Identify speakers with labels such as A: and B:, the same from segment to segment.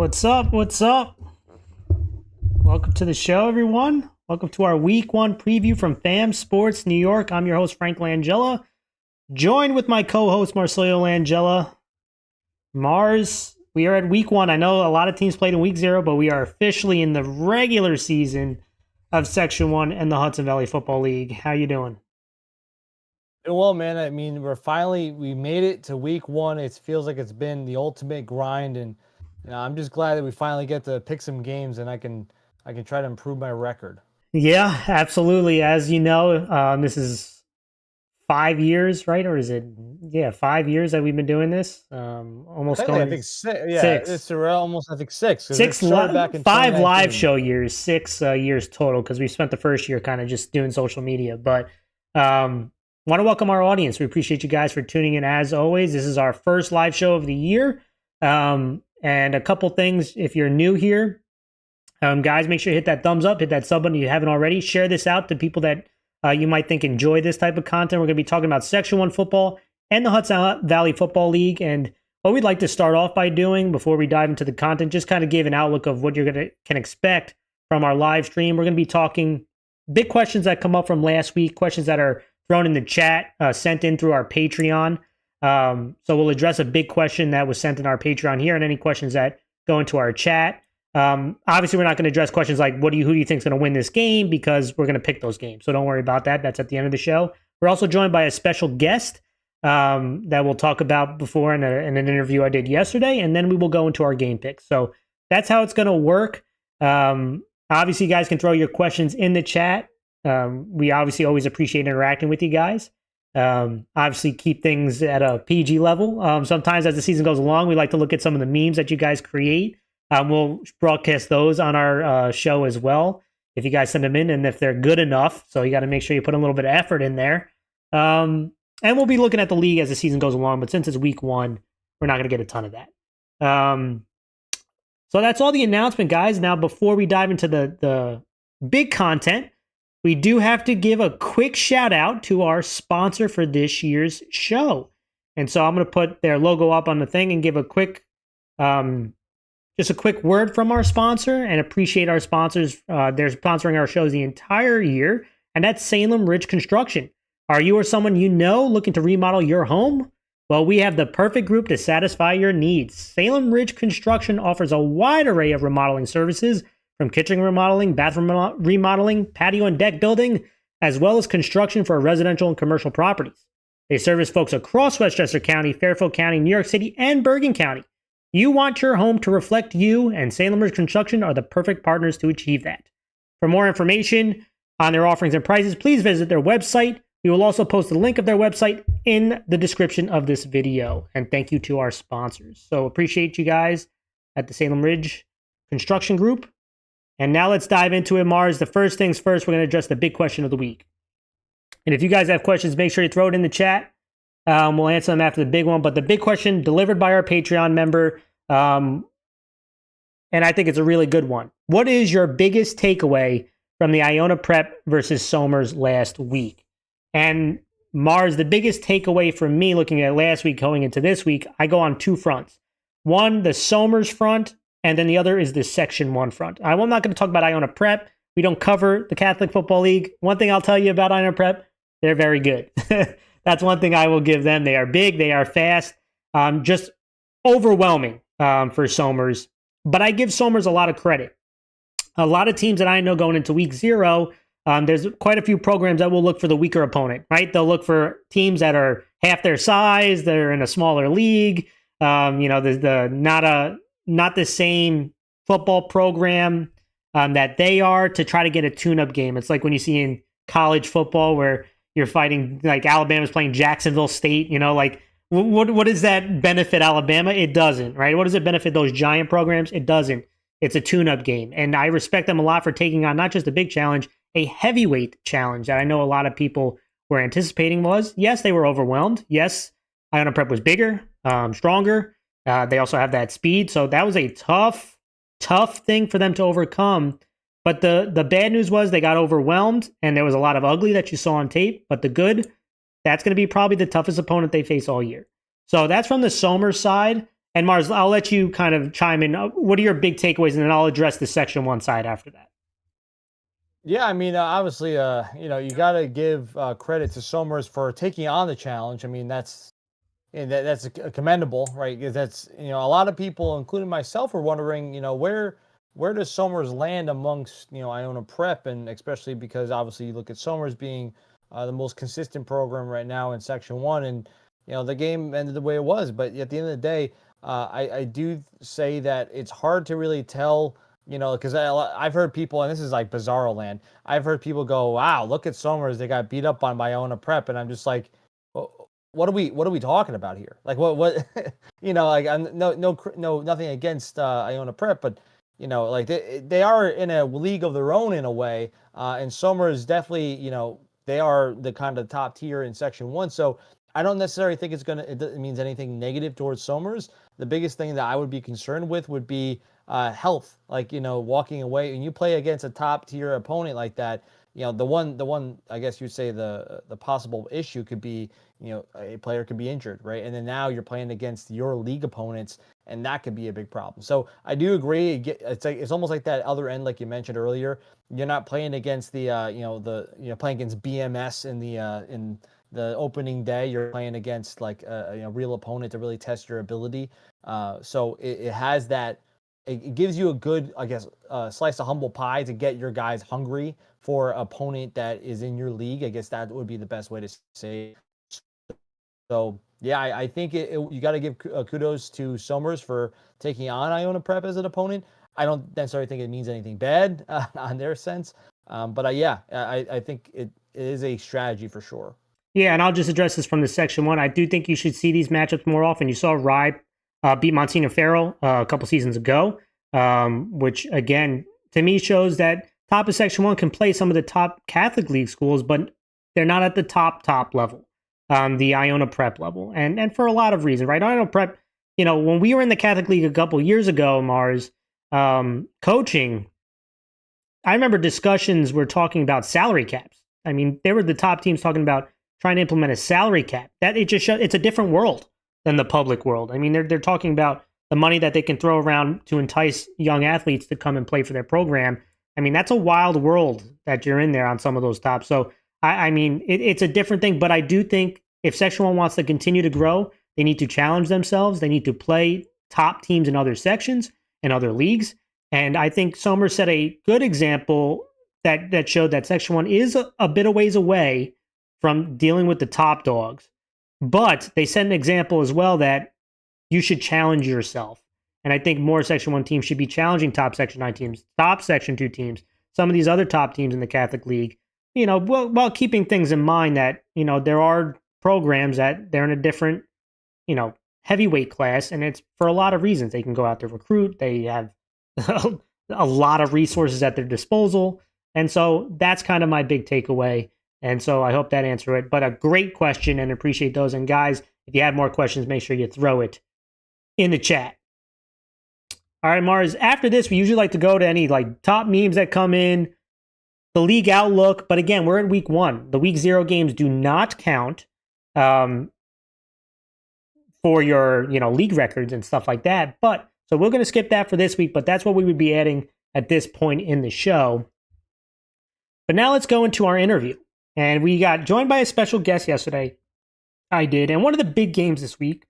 A: What's up? What's up? Welcome to the show, everyone. Welcome to our Week 1 preview from FAM Sports New York. I'm your host, Frank Langella, joined with my co-host, Marcelio Langella. Mars, we are at Week 1. I know a lot of teams played in Week 0, but we are officially in the regular season of Section 1 and the Hudson Valley Football League. How you doing?
B: Well, man, I mean, we made it to Week 1. It feels like it's been the ultimate grind, and I'm just glad that we finally get to pick some games, and I can try to improve my record.
A: Yeah, absolutely. As you know, this is 5 years, right? Or is it? Yeah, 5 years that we've been doing this. Almost going.
B: I think six. Yeah,
A: six.
B: It's almost. I think six.
A: Six
B: back in
A: 5 live show years, 6 years total, because we spent the first year kind of just doing social media. But want to welcome our audience. We appreciate you guys for tuning in as always. This is our first live show of the year. And a couple things, if you're new here, guys, make sure you hit that thumbs up, hit that sub button if you haven't already. Share this out to people that you might think enjoy this type of content. We're going to be talking about Section 1 football and the Hudson Valley Football League. And what we'd like to start off by doing before we dive into the content, just kind of give an outlook of what can expect from our live stream. We're going to be talking big questions that come up from last week, questions that are thrown in the chat, sent in through our Patreon. So we'll address a big question that was sent in our Patreon here and any questions that go into our chat. Obviously, we're not going to address questions like who do you think is going to win this game, because we're going to pick those games. So don't worry about that. That's at the end of the show. We're also joined by a special guest that we'll talk about before in an interview I did yesterday, and then we will go into our game picks. So that's how it's going to work. Obviously, you guys can throw your questions in the chat. We obviously always appreciate interacting with you guys. Obviously, keep things at a PG level. Sometimes as the season goes along, we like to look at some of the memes that you guys create. We'll broadcast those on our show as well if you guys send them in and if they're good enough. So you got to make sure you put a little bit of effort in there. And we'll be looking at the league as the season goes along. But since it's Week 1, we're not going to get a ton of that. So that's all the announcement, guys. Now, before we dive into the big content, we do have to give a quick shout out to our sponsor for this year's show. And so I'm going to put their logo up on the thing and give a quick, just a quick word from our sponsor and appreciate our sponsors. They're sponsoring our shows the entire year, and that's Salem Ridge Construction. Are you or someone you know looking to remodel your home? Well, we have the perfect group to satisfy your needs. Salem Ridge Construction offers a wide array of remodeling services, from kitchen remodeling, bathroom remodeling, patio and deck building, as well as construction for residential and commercial properties. They service folks across Westchester County, Fairfield County, New York City, and Bergen County. You want your home to reflect you, and Salem Ridge Construction are the perfect partners to achieve that. For more information on their offerings and prices, please visit their website. We will also post a link of their website in the description of this video. And thank you to our sponsors. So appreciate you guys at the Salem Ridge Construction Group. And now let's dive into it, Mars. The first things first, we're going to address the big question of the week. And if you guys have questions, make sure you throw it in the chat. We'll answer them after the big one. But the big question delivered by our Patreon member, and I think it's a really good one. What is your biggest takeaway from the Iona Prep versus Somers last week? And Mars, the biggest takeaway from me looking at last week going into this week, I go on two fronts. One, the Somers front, and then the other is the Section 1 front. I'm not going to talk about Iona Prep. We don't cover the Catholic Football League. One thing I'll tell you about Iona Prep, they're very good. That's one thing I will give them. They are big. They are fast. Just overwhelming for Somers. But I give Somers a lot of credit. A lot of teams that I know going into Week 0, there's quite a few programs that will look for the weaker opponent, right? They'll look for teams that are half their size. They're in a smaller league. There's not the same football program that they are, to try to get a tune-up game. It's like when you see in college football where you're fighting, like Alabama's playing Jacksonville State, what does that benefit Alabama? It doesn't, right? What does it benefit those giant programs? It doesn't. It's a tune-up game. And I respect them a lot for taking on not just a big challenge, a heavyweight challenge that I know a lot of people were anticipating was. Yes, they were overwhelmed. Yes, Iona Prep was bigger, stronger. They also have that speed. So that was a tough thing for them to overcome. But the bad news was they got overwhelmed, and there was a lot of ugly that you saw on tape. But the good, that's going to be probably the toughest opponent they face all year. So that's from the Somers side. And Mars, I'll let you kind of chime in. What are your big takeaways, and then I'll address the Section 1 side after that.
B: Yeah, I mean, obviously, you got to give credit to Somers for taking on the challenge. I mean, that's commendable, right? Because that's a lot of people, including myself, are wondering, where does Somers land amongst Iona Prep, and especially because obviously you look at Somers being the most consistent program right now in Section 1, and the game ended the way it was. But at the end of the day, I do say that it's hard to really tell. Because I've heard people, and this is like bizarro land. I've heard people go, "Wow, look at Somers. They got beat up by Iona Prep," and I'm just like, well, what are we talking about here? Like what like I'm no nothing against Iona Prep, but like they are in a league of their own in a way. And Somers definitely, they are the kind of top tier in Section 1. So I don't necessarily think it means anything negative towards Somers. The biggest thing that I would be concerned with would be health, like walking away. When you play against a top tier opponent like that, the one I guess you'd say the possible issue could be a player could be injured, right? And then now you're playing against your league opponents, and that could be a big problem. So I do agree. It's almost like that other end, like you mentioned earlier. You're not playing against the playing against BMS in the opening day. You're playing against like a real opponent to really test your ability. So it has that. It gives you a good, I guess, slice of humble pie to get your guys hungry for opponent that is in your league. I guess that would be the best way to say. So yeah, I think you got to give kudos to Somers for taking on Iona Prep as an opponent. I don't necessarily think it means anything bad on their sense, but I think it is a strategy for sure.
A: Yeah, and I'll just address this from the Section 1. I do think you should see these matchups more often. You saw Rye beat Monsignor Farrell a couple seasons ago, which, again, to me shows that top of Section 1 can play some of the top Catholic League schools, but they're not at the top level, the Iona Prep level. And for a lot of reasons, right? Iona Prep, when we were in the Catholic League a couple years ago, Mars, coaching, I remember discussions were talking about salary caps. I mean, they were the top teams talking about trying to implement a salary cap. That it just it's a different world than the public world. I mean, they're talking about the money that they can throw around to entice young athletes to come and play for their program. I mean, that's a wild world that you're in there on some of those tops. So I mean, it's a different thing. But I do think if Section 1 wants to continue to grow, they need to challenge themselves. They need to play top teams in other sections and other leagues. And I think Somers set a good example that showed that Section 1 is a bit of ways away from dealing with the top dogs. But they set an example as well that you should challenge yourself. And I think more Section 1 teams should be challenging top Section 9 teams, top Section 2 teams, some of these other top teams in the Catholic League, while keeping things in mind that, there are programs that they're in a different, heavyweight class. And it's for a lot of reasons. They can go out to recruit. They have a lot of resources at their disposal. And so that's kind of my big takeaway. And so I hope that answered it. But a great question, and appreciate those. And guys, if you have more questions, make sure you throw it in the chat. All right, Mars, after this, we usually like to go to any like top memes that come in, the league outlook. But again, we're in week 1. The week 0 games do not count for your, league records and stuff like that. But so we're going to skip that for this week, but that's what we would be adding at this point in the show. But now let's go into our interview. And we got joined by a special guest yesterday. I did. And one of the big games this week,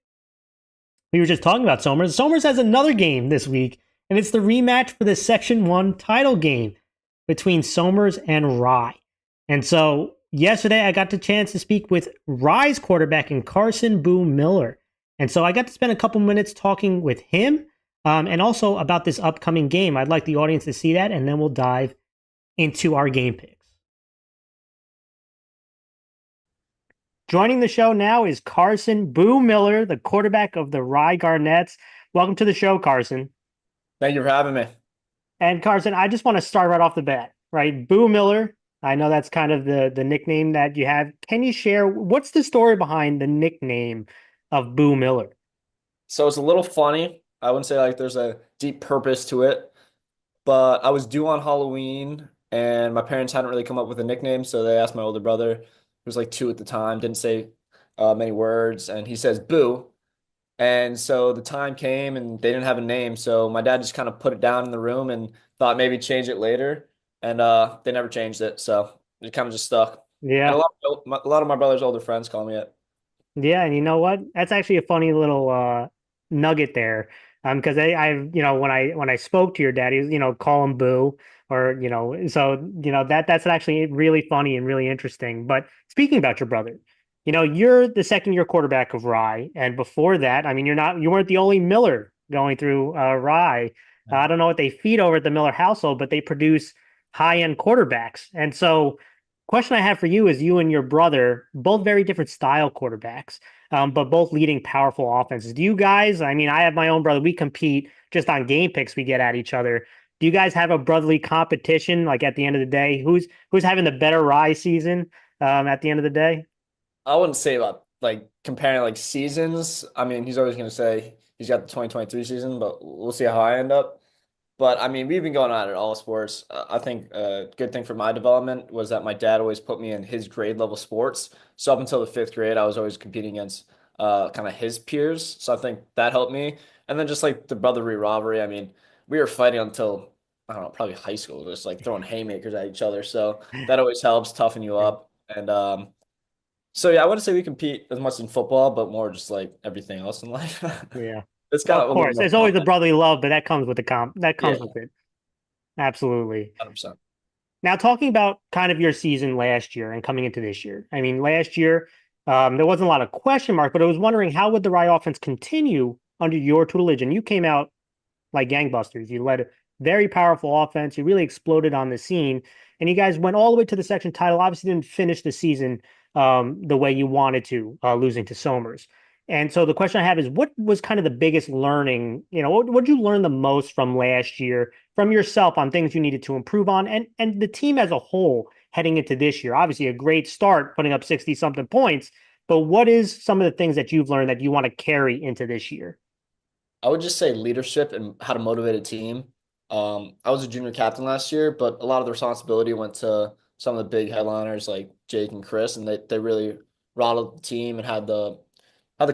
A: we were just talking about Somers. Somers has another game this week, and it's the rematch for the Section 1 title game between Somers and Rye. And so yesterday I got the chance to speak with Rye's quarterback in Carson Boo Miller. And so I got to spend a couple minutes talking with him and also about this upcoming game. I'd like the audience to see that, and then we'll dive into our game picks. Joining the show now is Carson Boo Miller, the quarterback of the Rye Garnets. Welcome to the show, Carson.
C: Thank you for having me.
A: And Carson, I just want to start right off the bat, right? Boo Miller, I know that's kind of the nickname that you have. Can you share what's the story behind the nickname of Boo Miller?
C: So it's a little funny. I wouldn't say like there's a deep purpose to it, but I was due on Halloween and my parents hadn't really come up with a nickname. So they asked my older brother, who was like 2 at the time, didn't say many words. And he says, Boo. And so the time came and they didn't have a name. So my dad just kind of put it down in the room and thought maybe change it later. And they never changed it. So it kind of just stuck. And
A: Yeah.
C: a lot of my brother's older friends call me it.
A: Yeah, and you know what? That's actually a funny little nugget there. Because when I spoke to your dad, he was, call him Boo, or so that's actually really funny and really interesting. But speaking about your brother, you're the second year quarterback of Rye, and before that, I mean, you weren't the only Miller going through Rye. I don't know what they feed over at the Miller household, but they produce high-end quarterbacks. And so question I have for you is you and your brother, both very different style quarterbacks, but both leading powerful offenses. Do you guys, I mean, I have my own brother. We compete just on game picks we get at each other. Do you guys have a brotherly competition? Like at the end of the day, who's having the better Rise season at the end of the day?
C: I wouldn't say about like comparing like seasons. I mean, he's always going to say he's got the 2023 season, but we'll see how I end up. But I mean, we've been going at it all sports. I think a good thing for my development was that my dad always put me in his grade level sports. So up until the fifth grade, I was always competing against kind of his peers. So I think that helped me. And then just like the brotherly rivalry, I mean, we were fighting until I don't know, probably high school, just like throwing haymakers at each other. So that always helps toughen you
A: Yeah.
C: up. And so yeah, I wouldn't say we compete as much in football, but more just like everything else in life.
A: Yeah.
C: It's kind
A: Of
C: of a little
A: course.
C: more
A: There's
C: fun.
A: always a brotherly love, but that comes with the that
C: Yeah,
A: comes with it. Absolutely.
C: 100%.
A: Now, talking about kind of your season last year and coming into this year, I mean, last year, there wasn't a lot of question mark, but I was wondering how would the Rye offense continue under your tutelage? And you came out like gangbusters. You led a very powerful offense. You really exploded on the scene, and you guys went all the way to the section title. Obviously, didn't finish the season the way you wanted to, losing to Somers. And so the question I have is, what was kind of the biggest learning? What did you learn the most from last year, from yourself on things you needed to improve on, and the team as a whole heading into this year? Obviously, a great start, putting up 60 something points. But what is some of the things that you've learned that you want to carry into this year?
C: I would just say leadership and how to motivate a team. I was a junior captain last year, but a lot of the responsibility went to some of the big headliners like Jake and Chris, and they really rattled the team and had the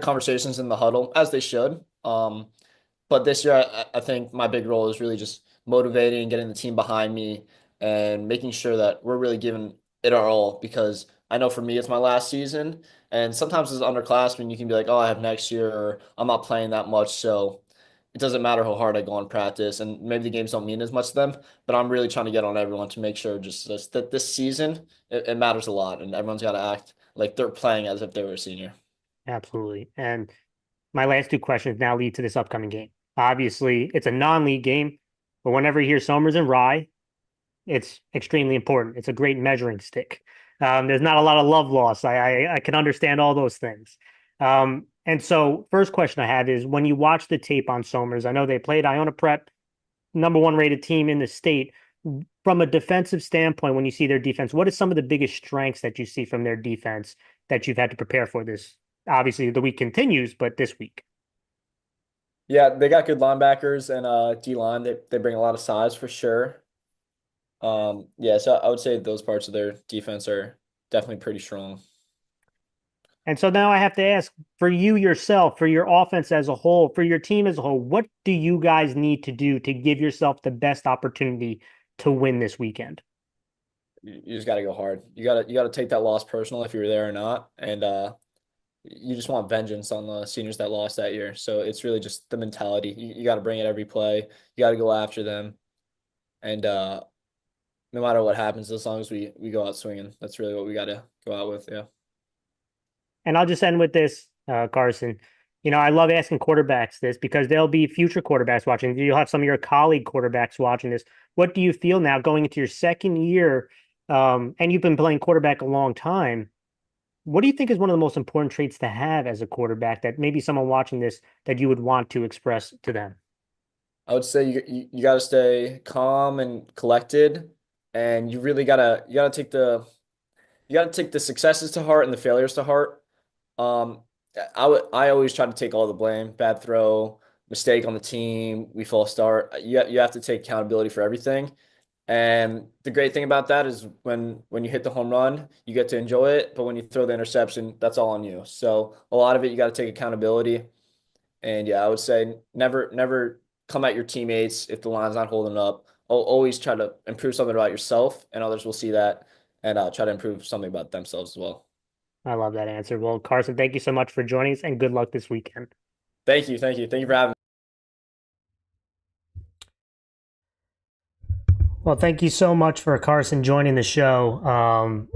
C: conversations in the huddle as they should. But this year, I think my big role is really just motivating, getting the team behind me, and making sure that we're really giving it our all. Because I know for me, it's my last season, and sometimes as an underclassmen, you can be like, "Oh, I have next year," or "I'm not playing that much," so it doesn't matter how hard I go in practice, and maybe the games don't mean as much to them. But I'm really trying to get on everyone to make sure just that this season it matters a lot, and everyone's got to act like they're playing as if they were a senior.
A: Absolutely. And my last two questions now lead to this upcoming game. Obviously, it's a non-league game, but whenever you hear Somers and Rye, it's extremely important. It's a great measuring stick. There's not a lot of love loss. I can understand all those things. And so, first question I have is when you watch the tape on Somers, I know they played Iona Prep, number one rated team in the state. From a defensive standpoint, when you see their defense, what is some of the biggest strengths that you see from their defense that you've had to prepare for this? Obviously, the week continues, but this week.
C: Yeah, they got good linebackers and D line. They bring a lot of size for sure. Yeah, so I would say those parts of their defense are definitely pretty strong.
A: And so now I have to ask for you yourself, for your offense as a whole, for your team as a whole, what do you guys need to do to give yourself the best opportunity to win this weekend?
C: You just got to go hard. You got to take that loss personal if you were there or not, and you just want vengeance on the seniors that lost that year. So it's really just the mentality. You got to bring it every play. You got to go after them, and no matter what happens, as long as we go out swinging, that's really what we got to go out with. Yeah.
A: And I'll just end with this, Carson. I love asking quarterbacks this because there'll be future quarterbacks watching. You'll have some of your colleague quarterbacks watching this. What do you feel now going into your second year? And you've been playing quarterback a long time. What do you think is one of the most important traits to have as a quarterback that maybe someone watching this that you would want to express to them?
C: I would say you got to stay calm and collected, and you got to take the successes to heart and the failures to heart. Um, I always try to take all the blame. Bad throw, mistake on the team, we false start. You have to take accountability for everything. And the great thing about that is when you hit the home run, you get to enjoy it. But when you throw the interception, that's all on you. So a lot of it, you got to take accountability. And yeah, I would say never come at your teammates if the line's not holding up. Always try to improve something about yourself, and others will see that and try to improve something about themselves as well.
A: I love that answer. Well, Carson, thank you so much for joining us and good luck this weekend.
C: Thank you for having me.
A: Well, thank you so much for Carson joining the show.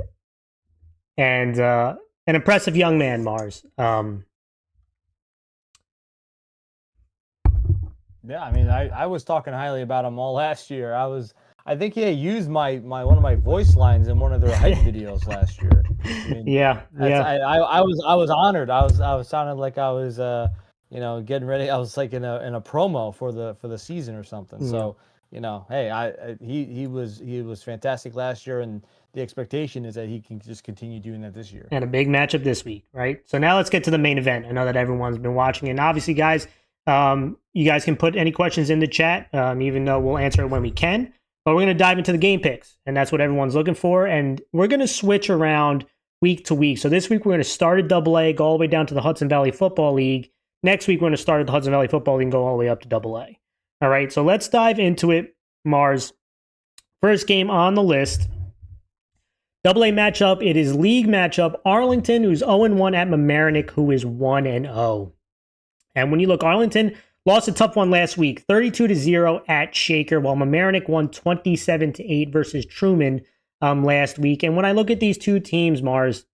A: And an impressive young man, Mars.
B: Yeah, I mean, I was talking highly about him all last year. I think he used my one of my voice lines in one of their hype videos last year. I mean,
A: yeah.
B: I was honored. I was sounded like I was getting ready. I was like in a promo for the season or something. So hey, he was fantastic last year, and the expectation is that he can just continue doing that this year.
A: And a big matchup this week, right? So now let's get to the main event. I know that everyone's been watching, and obviously, guys, you guys can put any questions in the chat, even though we'll answer it when we can. But we're going to dive into the game picks, and that's what everyone's looking for. And we're going to switch around week to week. So this week we're going to start at AA, go all the way down to the Hudson Valley Football League. Next week we're going to start at the Hudson Valley Football League and go all the way up to AA. All right, so let's dive into it, Mars. First game on the list. AA matchup. It is league matchup. Arlington, who's 0-1 at Mamaroneck, who is 1-0. And when you look, Arlington lost a tough one last week, 32-0 at Shaker, while Mamaroneck won 27-8 versus Truman last week. And when I look at these two teams, Mars,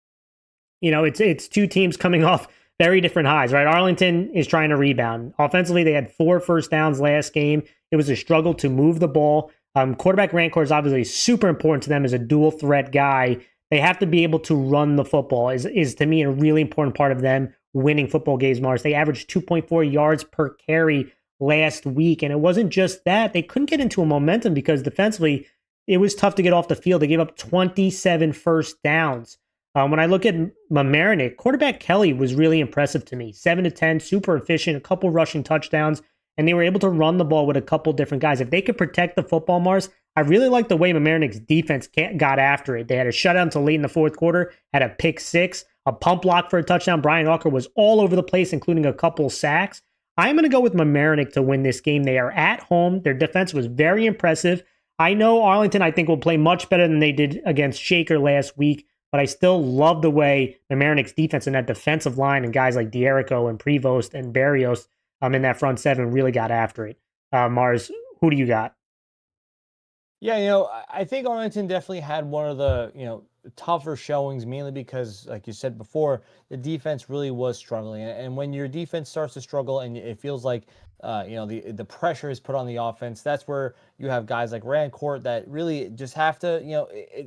A: it's two teams coming off very different highs, right? Arlington is trying to rebound. Offensively, they had 4 first downs last game. It was a struggle to move the ball. Quarterback Rancor is obviously super important to them as a dual threat guy. They have to be able to run the football is to me a really important part of them winning football games, Mars. They averaged 2.4 yards per carry last week. And it wasn't just that. They couldn't get into a momentum because defensively, it was tough to get off the field. They gave up 27 first downs. When I look at Mamaroneck, quarterback Kelly was really impressive to me. 7-10, super efficient, a couple rushing touchdowns, and they were able to run the ball with a couple different guys. If they could protect the football, Mars, I really like the way Mamaroneck's defense got after it. They had a shutout until late in the fourth quarter, had a pick 6, a pump block for a touchdown. Brian Walker was all over the place, including a couple sacks. I'm going to go with Mamaroneck to win this game. They are at home. Their defense was very impressive. I know Arlington, I think, will play much better than they did against Shaker last week, but I still love the way Mamaroneck's defense and that defensive line and guys like Dierico and Prevost and Barrios in that front seven really got after it. Mars, who do you got?
B: Yeah, I think Arlington definitely had one of the, tougher showings, mainly because, like you said before, the defense really was struggling. And when your defense starts to struggle and it feels like, the pressure is put on the offense, that's where you have guys like Rancourt that really just have to,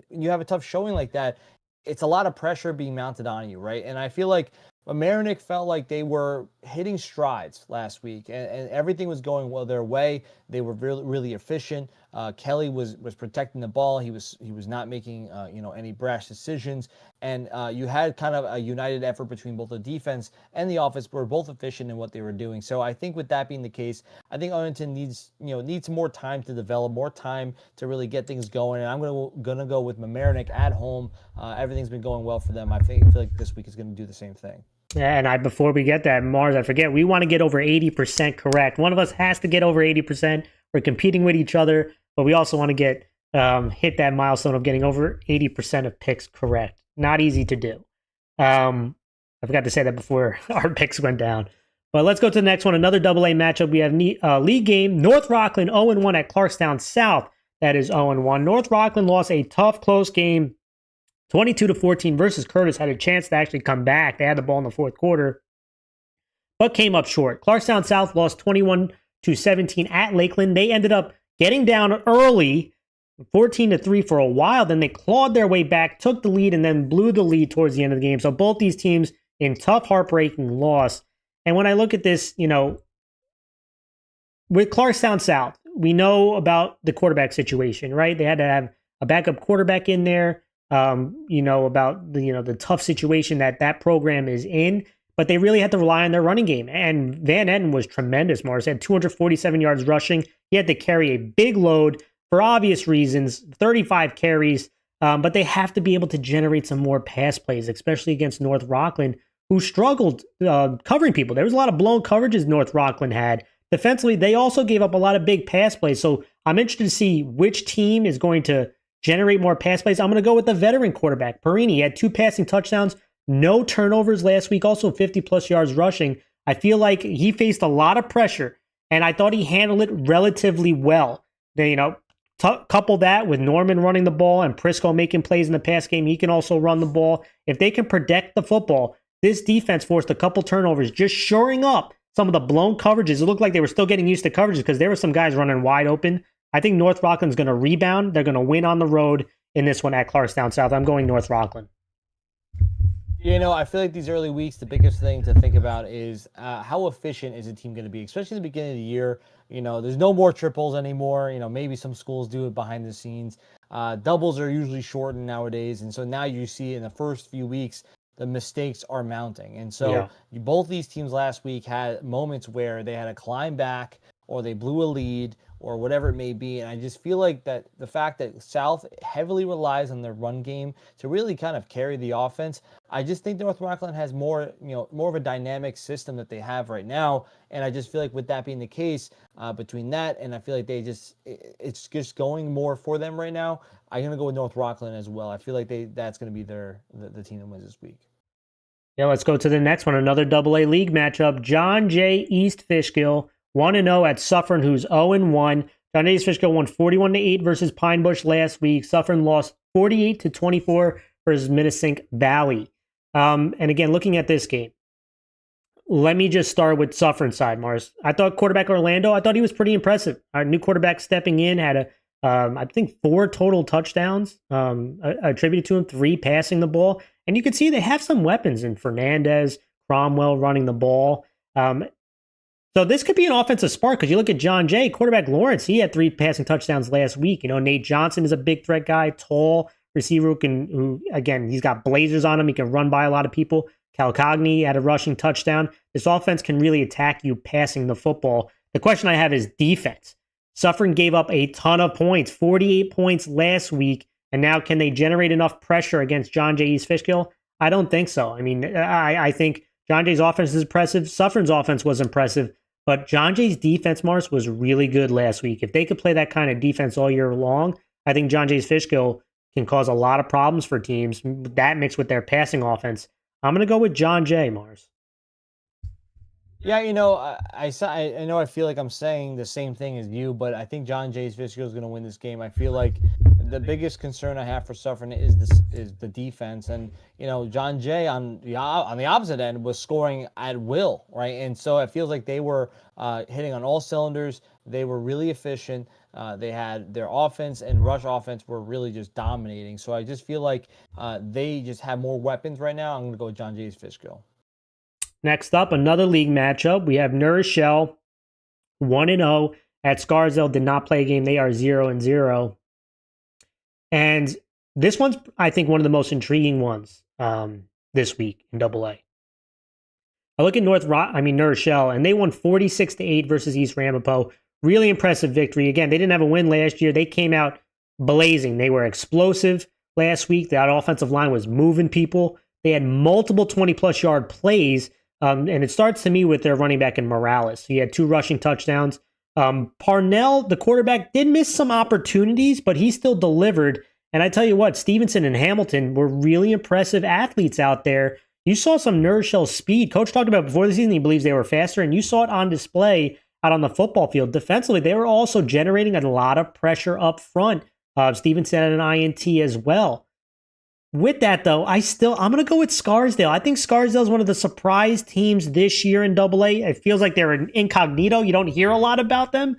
B: you have a tough showing like that. It's a lot of pressure being mounted on you, right? And I feel like Mamaroneck felt like they were hitting strides last week, and everything was going well their way. They were really, really efficient. Kelly was protecting the ball. He was not making any brash decisions, and you had kind of a united effort between both the defense and the offense. Were both efficient in what they were doing. So I think with that being the case, I think Arlington needs more time to develop, more time to really get things going. And I'm gonna go with Mamaroneck at home. Everything's been going well for them. I feel like this week is going to do the same thing.
A: Yeah, and before we get that, Mars, I forget, we want to get over 80% correct. One of us has to get over 80%. We're competing with each other, but we also want to get hit that milestone of getting over 80% of picks correct. Not easy to do. I forgot to say that before our picks went down. But let's go to the next one. Another AA matchup. We have league game. North Rockland 0-1 at Clarkstown South. That is 0-1. North Rockland lost a tough, close game 22-14 versus Curtis. Had a chance to actually come back. They had the ball in the fourth quarter, but came up short. Clarkstown South lost 21-17 at Lakeland. They ended up getting down early, 14-3 for a while. Then they clawed their way back, took the lead, and then blew the lead towards the end of the game. So both these teams in tough, heartbreaking loss. And when I look at this, with Clarkstown South, we know about the quarterback situation, right? They had to have a backup quarterback in there. About the tough situation that program is in, but they really had to rely on their running game. And Van Etten was tremendous. Mars had 247 yards rushing. He had to carry a big load for obvious reasons, 35 carries. But they have to be able to generate some more pass plays, especially against North Rockland, who struggled covering people. There was a lot of blown coverages North Rockland had. Defensively, they also gave up a lot of big pass plays. So I'm interested to see which team is going to generate more pass plays. I'm going to go with the veteran quarterback, Perini. He had 2 passing touchdowns, no turnovers last week, also 50-plus yards rushing. I feel like he faced a lot of pressure, and I thought he handled it relatively well. Couple that with Norman running the ball and Prisco making plays in the pass game. He can also run the ball. If they can protect the football, this defense forced a couple turnovers, just shoring up some of the blown coverages. It looked like they were still getting used to coverages because there were some guys running wide open. I think North Rockland's going to rebound. They're going to win on the road in this one at Clarkstown South. I'm going North Rockland.
B: I feel like these early weeks, the biggest thing to think about is how efficient is a team going to be, especially at the beginning of the year. There's no more triples anymore. Maybe some schools do it behind the scenes. Doubles are usually shortened nowadays. And so now you see in the first few weeks, the mistakes are mounting. And so both these teams last week had moments where they had to climb back or they blew a lead or whatever it may be. And I just feel like that the fact that South heavily relies on their run game to really kind of carry the offense, I just think North Rockland has more of a dynamic system that they have right now. And I just feel like with that being the case, between that and I feel like it's just going more for them right now. I'm going to go with North Rockland as well. I feel like that's going to be the team that wins this week.
A: Yeah, let's go to the next one. Another AA League matchup. John Jay East Fishkill 1-0 at Suffern, who's 0-1. John Jay East Fishkill won 41-8 versus Pine Bush last week. Suffern lost 48-24 versus Minnesink Valley. And again, looking at this game, let me just start with Suffern side, Mars. I thought quarterback Orlando, I thought he was pretty impressive. Our new quarterback stepping in had I think 4 total touchdowns attributed to him, 3 passing the ball. And you can see they have some weapons in Fernandez, Cromwell running the ball. So this could be an offensive spark because you look at John Jay, quarterback Lawrence, he had 3 passing touchdowns last week. Nate Johnson is a big threat guy, tall receiver who again, he's got blazers on him. He can run by a lot of people. Cal Cogni had a rushing touchdown. This offense can really attack you passing the football. The question I have is defense. Suffern gave up a ton of points, 48 points last week. And now can they generate enough pressure against John Jay East Fishkill? I don't think so. I mean, I think John Jay's offense is impressive. Suffern's offense was impressive. But John Jay's defense, Mars, was really good last week. If they could play that kind of defense all year long, I think John Jay's Fishkill can cause a lot of problems for teams. That mixed with their passing offense. I'm going to go with John Jay, Mars.
B: Yeah, I know I feel like I'm saying the same thing as you, but I think John Jay's Fishkill is going to win this game. I feel like the biggest concern I have for Suffern is the defense, and John Jay on the opposite end was scoring at will, right? And so it feels like they were hitting on all cylinders. They were really efficient. They had their offense and rush offense were really just dominating. So I just feel like they just have more weapons right now. I'm going to go with John Jay's Fishkill.
A: Next up, another league matchup. We have New Rochelle 1-0 at Scarsdale. Did not play a game. They are 0-0. And this one's, I think, one of the most intriguing ones this week in AA. I look at New Rochelle, and they won 46-8 versus East Ramapo. Really impressive victory. Again, they didn't have a win last year. They came out blazing. They were explosive last week. That offensive line was moving people. They had multiple 20-plus yard plays. And it starts to me with their running back in Morales. He had 2 rushing touchdowns. Parnell, the quarterback, did miss some opportunities, but he still delivered. And I tell you what, Stevenson and Hamilton were really impressive athletes out there. You saw some New Rochelle speed. Coach talked about before the season, he believes they were faster, and you saw it on display out on the football field. Defensively, they were also generating a lot of pressure up front. Stevenson had an INT as well. With that, though, I'm going to go with Scarsdale. I think Scarsdale is one of the surprise teams this year in AA. It feels like they're an incognito. You don't hear a lot about them,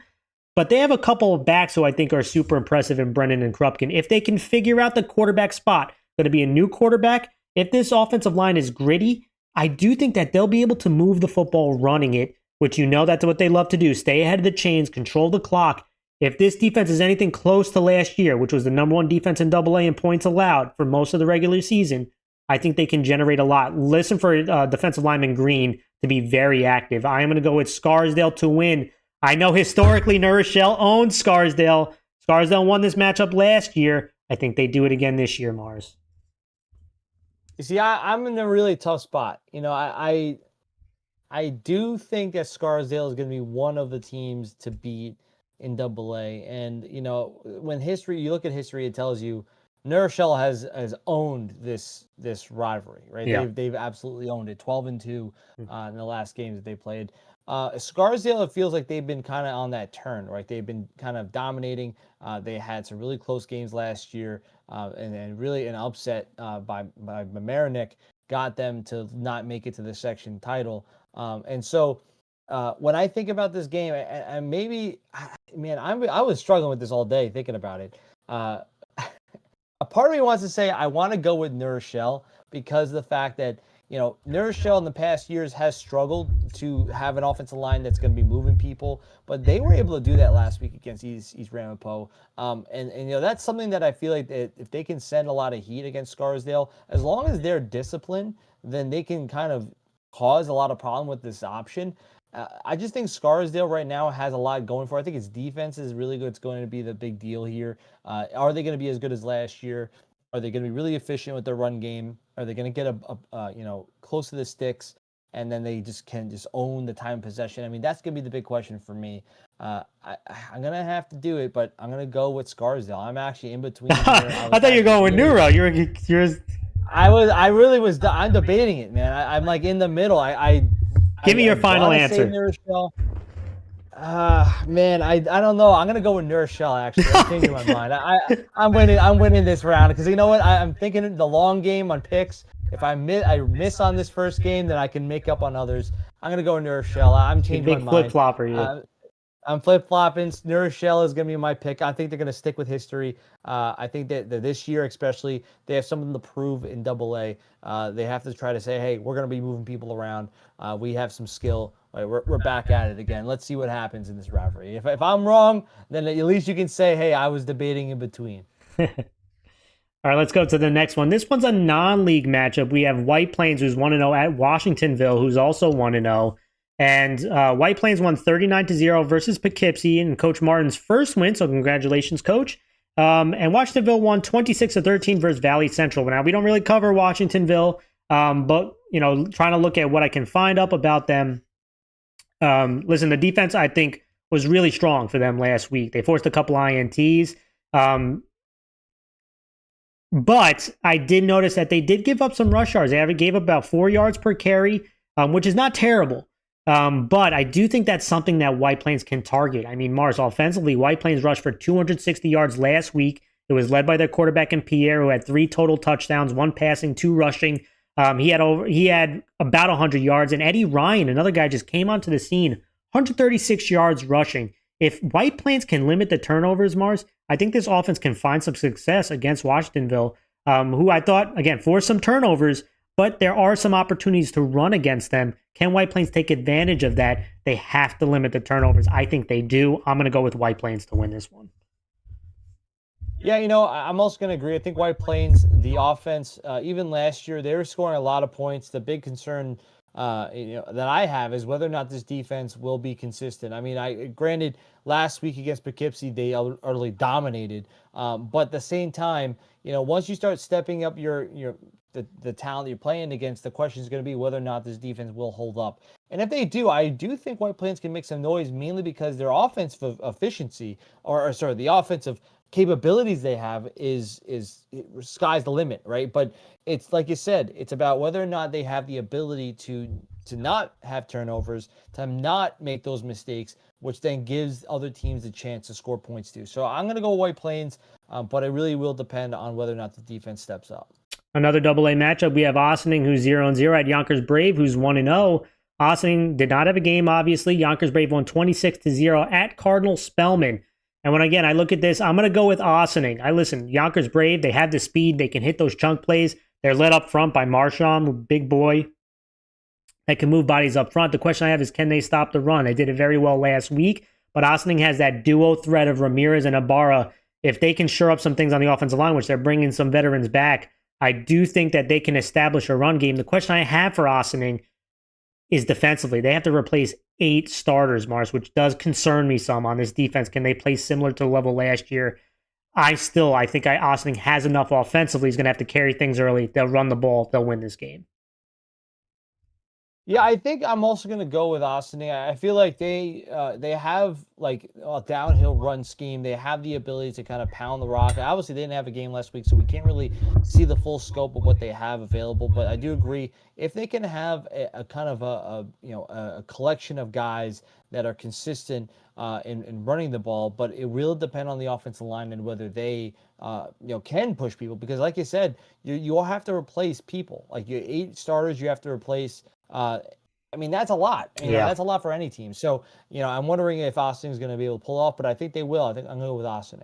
A: but they have a couple of backs who I think are super impressive in Brennan and Krupkin. If they can figure out the quarterback spot, going to be a new quarterback. If this offensive line is gritty, I do think that they'll be able to move the football running it, which that's what they love to do. Stay ahead of the chains, control the clock. If this defense is anything close to last year, which was the number 1 defense in AA in points allowed for most of the regular season, I think they can generate a lot. Listen for defensive lineman Green to be very active. I am going to go with Scarsdale to win. I know historically New Rochelle owns Scarsdale. Scarsdale won this matchup last year. I think they do it again this year, Mars.
B: You see, I'm in a really tough spot. I do think that Scarsdale is going to be one of the teams to beat in Double A. And when you look at history, it tells you New Rochelle has owned this rivalry, right?
A: Yeah.
B: They've absolutely owned it, 12-2 in the last games that they played. Scarsdale, it feels like they've been kind of on that turn, right? They've been kind of dominating. They had some really close games last year, and really an upset by Mamaroneck got them to not make it to the section title. And so when I think about this game, and maybe, man, I was struggling with this all day thinking about it. A part of me wants to say I want to go with New Rochelle because of the fact that New Rochelle in the past years has struggled to have an offensive line that's going to be moving people, but they were able to do that last week against East Ramapo. And that's something that I feel like if they can send a lot of heat against Scarsdale, as long as they're disciplined, then they can kind of cause a lot of problem with this option. I just think Scarsdale right now has a lot going for it. I think its defense is really good. It's going to be the big deal here. Are they going to be as good as last year? Are they going to be really efficient with their run game? Are they going to get close to the sticks, and then they can own the time of possession? I mean, that's going to be the big question for me. I'm going to have to do it, but I'm going to go with Scarsdale. I'm actually in between.
A: I thought you were going with Neuro. You're.
B: I'm debating it, man. I'm like in the middle.
A: Give me your final answer.
B: Man, I don't know. I'm gonna go with New Rochelle. Actually, I'm changing my mind. I'm winning this round because you know what? I'm thinking the long game on picks. If I miss on this first game, then I can make up on others. I'm gonna go with New Rochelle. I'm changing my mind.
A: Big flip flopper, yeah.
B: I'm flip-flopping. New Rochelle is going to be my pick. I think they're going to stick with history. I think that this year especially, they have something to prove in Double A. They have to try to say, hey, we're going to be moving people around. We have some skill. Right, we're back at it again. Let's see what happens in this rivalry. If I'm wrong, then at least you can say, hey, I was debating in between.
A: All right, let's go to the next one. This one's a non-league matchup. We have White Plains, who's 1-0, at Washingtonville, who's also 1-0. And White Plains won 39-0 versus Poughkeepsie in Coach Martin's first win. So congratulations, Coach. And Washingtonville won 26-13 versus Valley Central. Now, we don't really cover Washingtonville, but, trying to look at what I can find up about them. Listen, the defense, I think, was really strong for them last week. They forced a couple INTs. But I did notice that they did give up some rush yards. They gave up about 4 yards per carry, which is not terrible. But I do think that's something that White Plains can target. I mean, Mars, offensively, White Plains rushed for 260 yards last week. It was led by their quarterback in Pierre, who had 3 total touchdowns, 1 passing, 2 rushing. He had about 100 yards. And Eddie Ryan, another guy, just came onto the scene, 136 yards rushing. If White Plains can limit the turnovers, Mars, I think this offense can find some success against Washingtonville, who I thought, again, forced some turnovers, but there are some opportunities to run against them. Can White Plains take advantage of that? They have to limit the turnovers. I think they do. I'm going to go with White Plains to win this one.
B: Yeah, I'm also going to agree. I think White Plains, the offense, even last year, they were scoring a lot of points. The big concern that I have is whether or not this defense will be consistent. I mean, granted, last week against Poughkeepsie, they utterly dominated. But at the same time, once you start stepping up the talent you're playing against, the question is going to be whether or not this defense will hold up. And if they do, I do think White Plains can make some noise, mainly because their offensive efficiency, the offensive capabilities they have is sky's the limit, right? But it's like you said, it's about whether or not they have the ability to not have turnovers, to not make those mistakes, which then gives other teams a chance to score points too. So I'm going to go White Plains, but it really will depend on whether or not the defense steps up.
A: Another Double-A matchup, we have Ossining, who's 0-0, at Yonkers Brave, who's 1-0. Ossining did not have a game, obviously. Yonkers Brave won 26-0 at Cardinal Spellman. And when, again, I look at this, I'm going to go with Ossining. Listen, Yonkers Brave, they have the speed. They can hit those chunk plays. They're led up front by Marsham, big boy that can move bodies up front. The question I have is, can they stop the run? They did it very well last week, but Ossining has that duo threat of Ramirez and Ibarra. If they can shore up some things on the offensive line, which they're bringing some veterans back, I do think that they can establish a run game. The question I have for Ossining is defensively. They have to replace 8 starters, Mars, which does concern me some on this defense. Can they play similar to the level last year? I think Ossining has enough offensively. He's going to have to carry things early. They'll run the ball. They'll win this game.
B: Yeah, I think I'm also going to go with Austin. I feel like they have like a downhill run scheme. They have the ability to kind of pound the rock. Obviously, they didn't have a game last week, so we can't really see the full scope of what they have available. But I do agree, if they can have a kind of a collection of guys that are consistent in running the ball, but it will depend on the offensive line and whether they can push people. Because like you said, you all have to replace people. Like your 8 starters, you have to replace. I mean, that's a lot. That's a lot for any team. So, I'm wondering if Austin's going to be able to pull off, but I think they will. I think I'm going to go with Austin.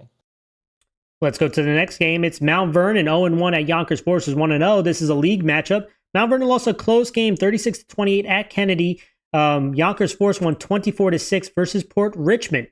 A: Let's go to the next game. It's Mount Vernon 0-1 at Yonkers Forest 1-0. This is a league matchup. Mount Vernon lost a close game, 36-28 at Kennedy. Yonkers Forest won 24-6 versus Port Richmond.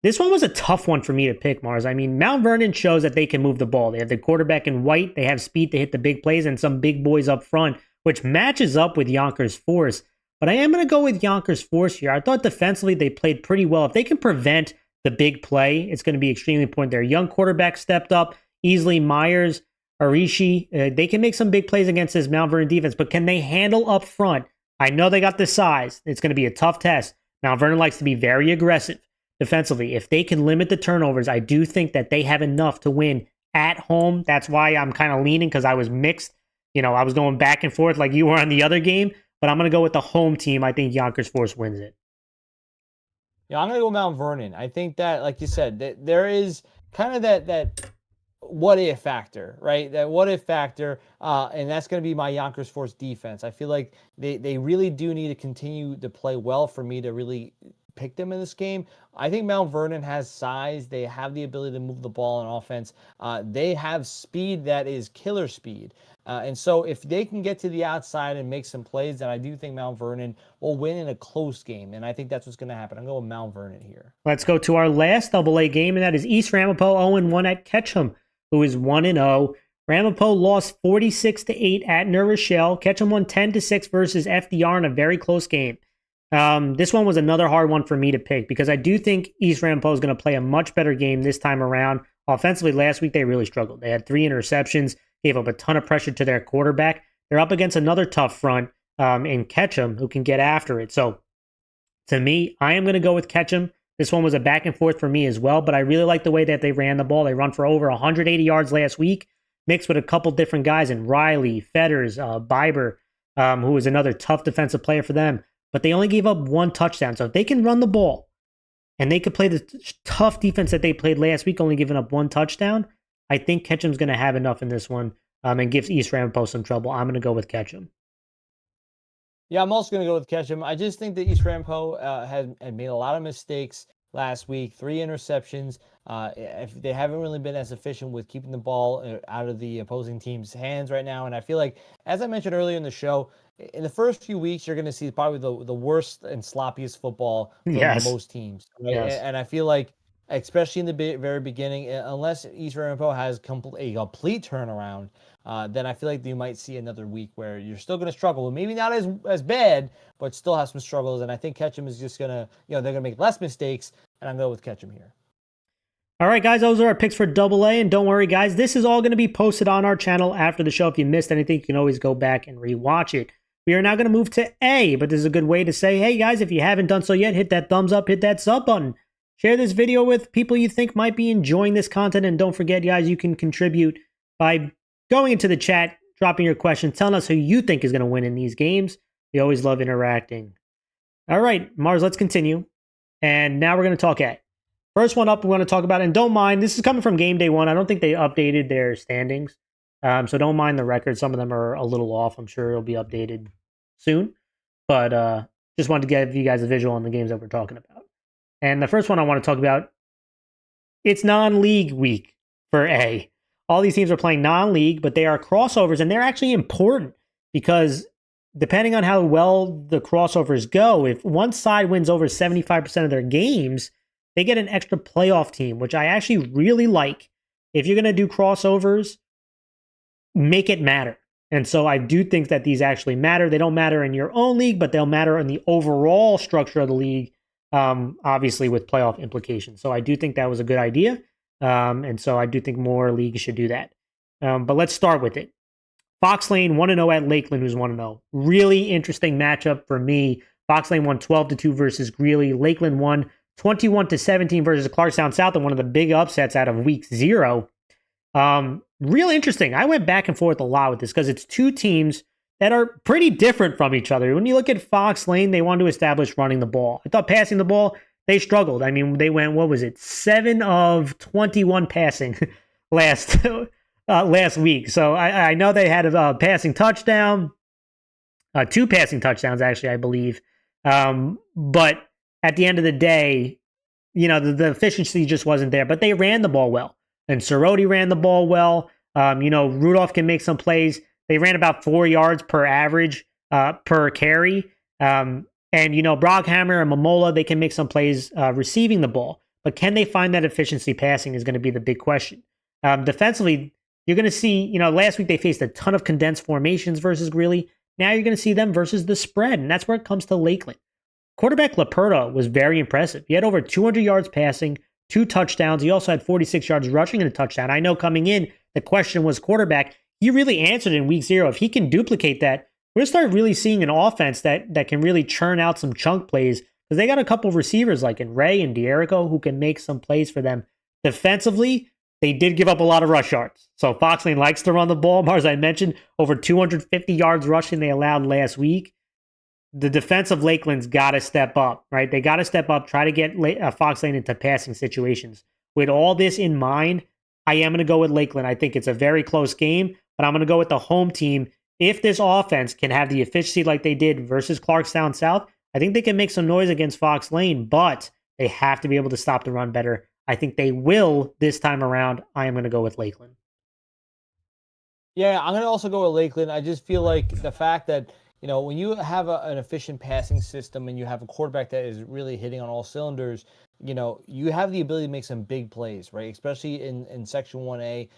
A: This one was a tough one for me to pick, Mars. I mean, Mount Vernon shows that they can move the ball. They have the quarterback in white. They have speed to hit the big plays and some big boys up front, which matches up with Yonkers Forest. But I am going to go with Yonkers Forest here. I thought defensively they played pretty well. If they can prevent the big play, it's going to be extremely important. Their young quarterback stepped up easily. Myers, Arishi, they can make some big plays against this Mount Vernon defense, but can they handle up front? I know they got the size. It's going to be a tough test. Mount Vernon likes to be very aggressive defensively. If they can limit the turnovers, I do think that they have enough to win at home. That's why I'm kind of leaning, because I was mixed. I was going back and forth like you were on the other game, but I'm going to go with the home team. I think Yonkers Forest wins it.
B: Yeah, I'm going to go Mount Vernon. I think that, like you said, that there is kind of that what if factor, right? That what if factor, and that's going to be my Yonkers Forest defense. I feel like they really do need to continue to play well for me to really pick them in this game. I think Mount Vernon has size. They have the ability to move the ball on offense. They have speed that is killer speed. And so if they can get to the outside and make some plays, then I do think Mount Vernon will win in a close game. And I think that's what's going to happen. I'm going with Mount Vernon here.
A: Let's go to our last AA game, and that is East Ramapo 0-1 at Ketchum, who is 1-0. Ramapo lost 46-8 at New Rochelle. Ketchum won 10-6 versus FDR in a very close game. This one was another hard one for me to pick, because I do think East Ramapo is going to play a much better game this time around. Offensively, last week they really struggled. They had 3 interceptions, gave up a ton of pressure to their quarterback. They're up against another tough front in Ketchum who can get after it. So to me, I am going to go with Ketchum. This one was a back and forth for me as well, but I really like the way that they ran the ball. They run for over 180 yards last week, mixed with a couple different guys in Riley, Fetters, Biber, who was another tough defensive player for them. But they only gave up 1 touchdown. So if they can run the ball and they could play the tough defense that they played last week, only giving up 1 touchdown, I think Ketchum's going to have enough in this one and gives East Ramapo some trouble. I'm going to go with Ketchum.
B: Yeah, I'm also going to go with Ketchum. I just think that East Ramapo had made a lot of mistakes last week. 3 interceptions. If they haven't really been as efficient with keeping the ball out of the opposing team's hands right now. And I feel like, as I mentioned earlier in the show, in the first few weeks, you're going to see probably the worst and sloppiest football from most teams. Right?
A: Yes.
B: And I feel like, especially in the very beginning, unless East Ramapo has a complete turnaround, then I feel like you might see another week where you're still going to struggle. Maybe not as bad, but still have some struggles. And I think Ketchum is just going to, they're going to make less mistakes, and I'm going with Ketchum here.
A: All right, guys, those are our picks for AA. And don't worry, guys, this is all going to be posted on our channel after the show. If you missed anything, you can always go back and rewatch it. We are now going to move to A, but this is a good way to say, hey, guys, if you haven't done so yet, hit that thumbs up, hit that sub button. Share this video with people you think might be enjoying this content. And don't forget, guys, you can contribute by going into the chat, dropping your questions, telling us who you think is going to win in these games. We always love interacting. All right, Mars, let's continue. And now we're going to talk A. First one up, we want to talk about, and don't mind, this is coming from game day 1. I don't think they updated their standings. So don't mind the record. Some of them are a little off. I'm sure it'll be updated soon. But just wanted to give you guys a visual on the games that we're talking about. And the first one I want to talk about, it's non-league week for A. All these teams are playing non-league, but they are crossovers, and they're actually important because depending on how well the crossovers go, if one side wins over 75% of their games, they get an extra playoff team, which I actually really like. If you're going to do crossovers, make it matter. And so I do think that these actually matter. They don't matter in your own league, but they'll matter in the overall structure of the league, obviously with playoff implications. So I do think that was a good idea. And so I do think more leagues should do that. But let's start with it. Fox Lane 1-0 at Lakeland, who's 1-0. Really interesting matchup for me. Fox Lane won 12-2 versus Greeley. Lakeland won 21-17 versus Clarkstown South, and one of the big upsets out of week 0. Real interesting. I went back and forth a lot with this because it's two teams that are pretty different from each other. When you look at Fox Lane, they wanted to establish running the ball. I thought passing the ball, they struggled. I mean, they went, 7 of 21 passing last week. So I know they had a passing touchdown, 2 passing touchdowns, actually, I believe. But at the end of the day, the efficiency just wasn't there. But they ran the ball well. And Cerroti ran the ball well. Rudolph can make some plays. They ran about 4 yards per average per carry. And Brockhammer and Momola, they can make some plays receiving the ball. But can they find that efficiency passing is going to be the big question. Defensively, you're going to see, last week they faced a ton of condensed formations versus Greeley. Now you're going to see them versus the spread, and that's where it comes to Lakeland. Quarterback Laperta was very impressive. He had over 200 yards passing, 2 touchdowns. He also had 46 yards rushing and a touchdown. I know coming in, the question was quarterback. He really answered in week 0. If he can duplicate that, we're going to start really seeing an offense that can really churn out some chunk plays because they got a couple of receivers like in Ray and D'Erico who can make some plays for them. Defensively, they did give up a lot of rush yards. So Fox Lane likes to run the ball. As I mentioned, over 250 yards rushing they allowed last week. The defense of Lakeland's got to step up, right? They got to step up, try to get Fox Lane into passing situations. With all this in mind, I am going to go with Lakeland. I think it's a very close game, but I'm going to go with the home team. If this offense can have the efficiency like they did versus Clarkstown South, I think they can make some noise against Fox Lane, but they have to be able to stop the run better. I think they will this time around. I am going to go with Lakeland.
B: Yeah, I'm going to also go with Lakeland. I just feel like the fact that, when you have an efficient passing system and you have a quarterback that is really hitting on all cylinders, you have the ability to make some big plays, right? Especially in Section 1A,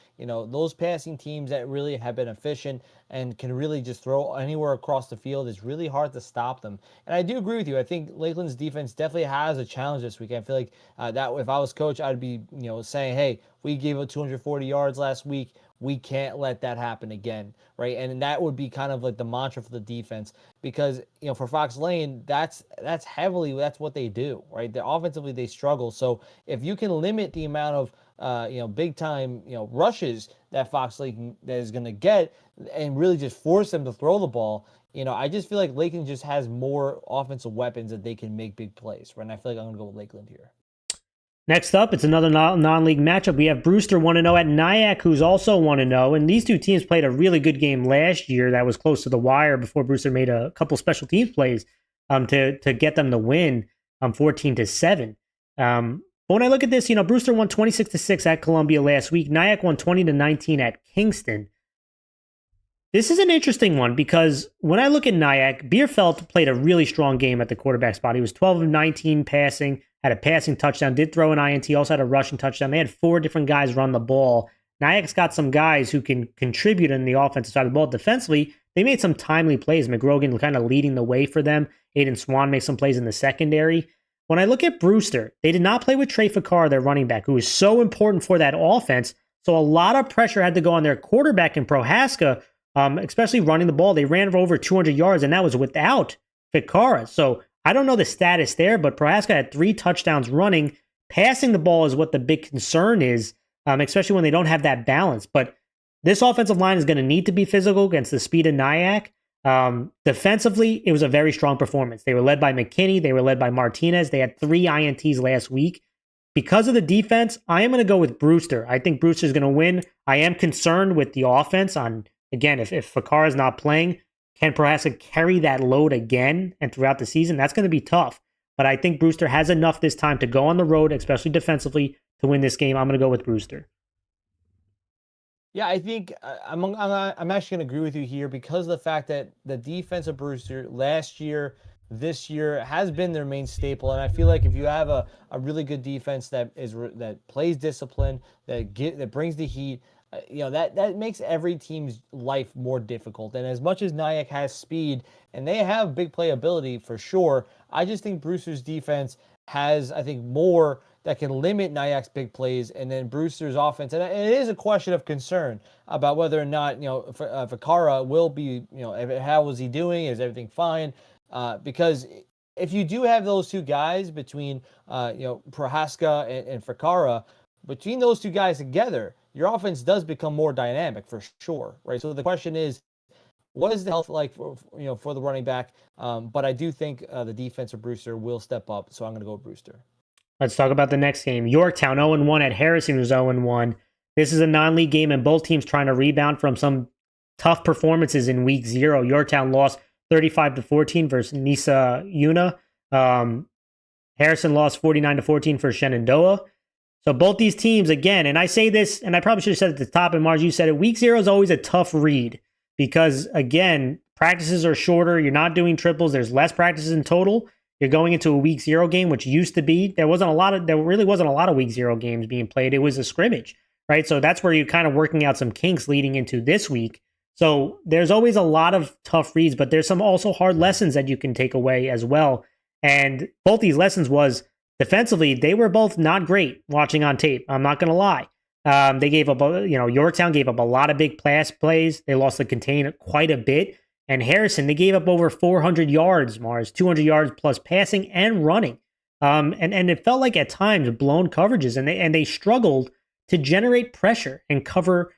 B: those passing teams that really have been efficient and can really just throw anywhere across the field, it's really hard to stop them. And I do agree with you. I think Lakeland's defense definitely has a challenge this week. I feel like that if I was coach, I'd be, saying, hey, we gave up 240 yards last week. We can't let that happen again, right? And that would be kind of like the mantra for the defense because, for Fox Lane, that's what they do, right? They're offensively, they struggle. So if you can limit the amount of, big time, rushes that Fox Lane that is going to get and really just force them to throw the ball, I just feel like Lakeland just has more offensive weapons that they can make big plays, right? And I feel like I'm going to go with Lakeland here.
A: Next up, it's another non-league matchup. We have Brewster 1-0 at Nyack, who's also 1-0. And these two teams played a really good game last year that was close to the wire before Brewster made a couple special teams plays to get them to win 14-7. But when I look at this, Brewster won 26-6 at Columbia last week. Nyack won 20-19 at Kingston. This is an interesting one because when I look at Nyack, Bierfeld played a really strong game at the quarterback spot. He was 12 of 19 passing, had a passing touchdown, did throw an INT, also had a rushing touchdown. They had 4 different guys run the ball. Nyack's got some guys who can contribute in the offensive side of the ball. Defensively, they made some timely plays. McGrogan kind of leading the way for them. Aiden Swan made some plays in the secondary. When I look at Brewster, they did not play with Trey Fakar, their running back, who is so important for that offense. So a lot of pressure had to go on their quarterback in Prohaska, especially running the ball. They ran for over 200 yards, and that was without Fakara. So I don't know the status there, but Prohaska had 3 touchdowns running. Passing the ball is what the big concern is, especially when they don't have that balance. But this offensive line is going to need to be physical against the speed of Nyack. Defensively, it was a very strong performance. They were led by McKinney. They were led by Martinez. They had 3 INTs last week. Because of the defense, I am going to go with Brewster. I think Brewster's going to win. I am concerned with the offense on, again, if Fakar is not playing, can Prohaska carry that load again and throughout the season? That's going to be tough. But I think Brewster has enough this time to go on the road, especially defensively, to win this game. I'm going to go with Brewster.
B: Yeah, I think I'm actually going to agree with you here because of the fact that the defense of Brewster last year, this year has been their main staple. And I feel like if you have a really good defense that plays discipline, that brings the heat, that makes every team's life more difficult. And as much as Nyack has speed and they have big playability for sure, I just think Brewster's defense has, I think, more that can limit Nyak's big plays, and then Brewster's offense. And it is a question of concern about whether or not, Vaccaro will be, how is he doing? Is everything fine? Because if you do have those two guys between, Prohaska and Vaccaro, between those two guys together, your offense does become more dynamic for sure, right? So the question is, what is the health like for the running back? But I do think the defense of Brewster will step up, so I'm going to go with Brewster.
A: Let's talk about the next game. Yorktown 0-1 at Harrison, who's 0-1. This is a non-league game, and both teams trying to rebound from some tough performances in week 0. Yorktown lost 35-14 versus Nisa Una. Harrison lost 49-14 for Shenandoah. So both these teams, again, and I say this, and I probably should have said it at the top, and Marge, you said it, week 0 is always a tough read because, again, practices are shorter. You're not doing triples. There's less practices in total. You're going into a week 0 game, which used to be, there really wasn't a lot of week 0 games being played. It was a scrimmage, right? So that's where you're kind of working out some kinks leading into this week. So there's always a lot of tough reads, but there's some also hard lessons that you can take away as well. And both these lessons was defensively, they were both not great watching on tape. I'm not going to lie. They gave up, Yorktown gave up a lot of big pass plays. They lost the contain quite a bit. And Harrison, they gave up over 400 yards, Mars, 200 yards plus passing and running. And it felt like at times blown coverages, and they struggled to generate pressure and cover,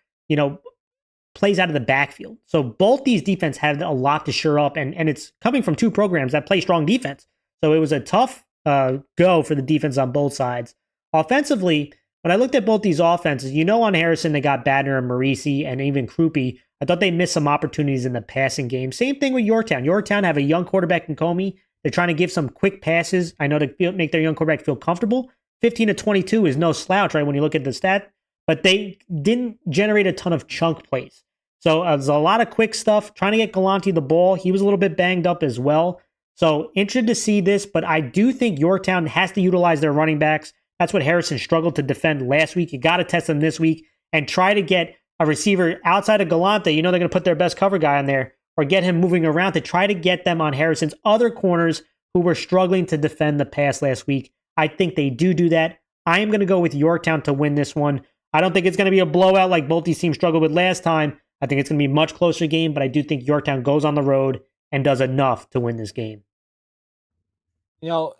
A: plays out of the backfield. So both these defense had a lot to shore up, and it's coming from two programs that play strong defense. So it was a tough go for the defense on both sides. Offensively, when I looked at both these offenses, on Harrison, they got Badner and Marisi and even Krupe. I thought they missed some opportunities in the passing game. Same thing with Yorktown. Yorktown have a young quarterback in Comey. They're trying to give some quick passes. I know to make their young quarterback feel comfortable. 15-22 is no slouch, right, when you look at the stat. But they didn't generate a ton of chunk plays. So there's a lot of quick stuff. Trying to get Galante the ball. He was a little bit banged up as well. So interested to see this, but I do think Yorktown has to utilize their running backs. That's what Harrison struggled to defend last week. You got to test them this week and try to get a receiver outside of Galante. They're going to put their best cover guy on there or get him moving around to try to get them on Harrison's other corners who were struggling to defend the pass last week. I think they do that. I am going to go with Yorktown to win this one. I don't think it's going to be a blowout like both these teams struggled with last time. I think it's going to be a much closer game, but I do think Yorktown goes on the road and does enough to win this game.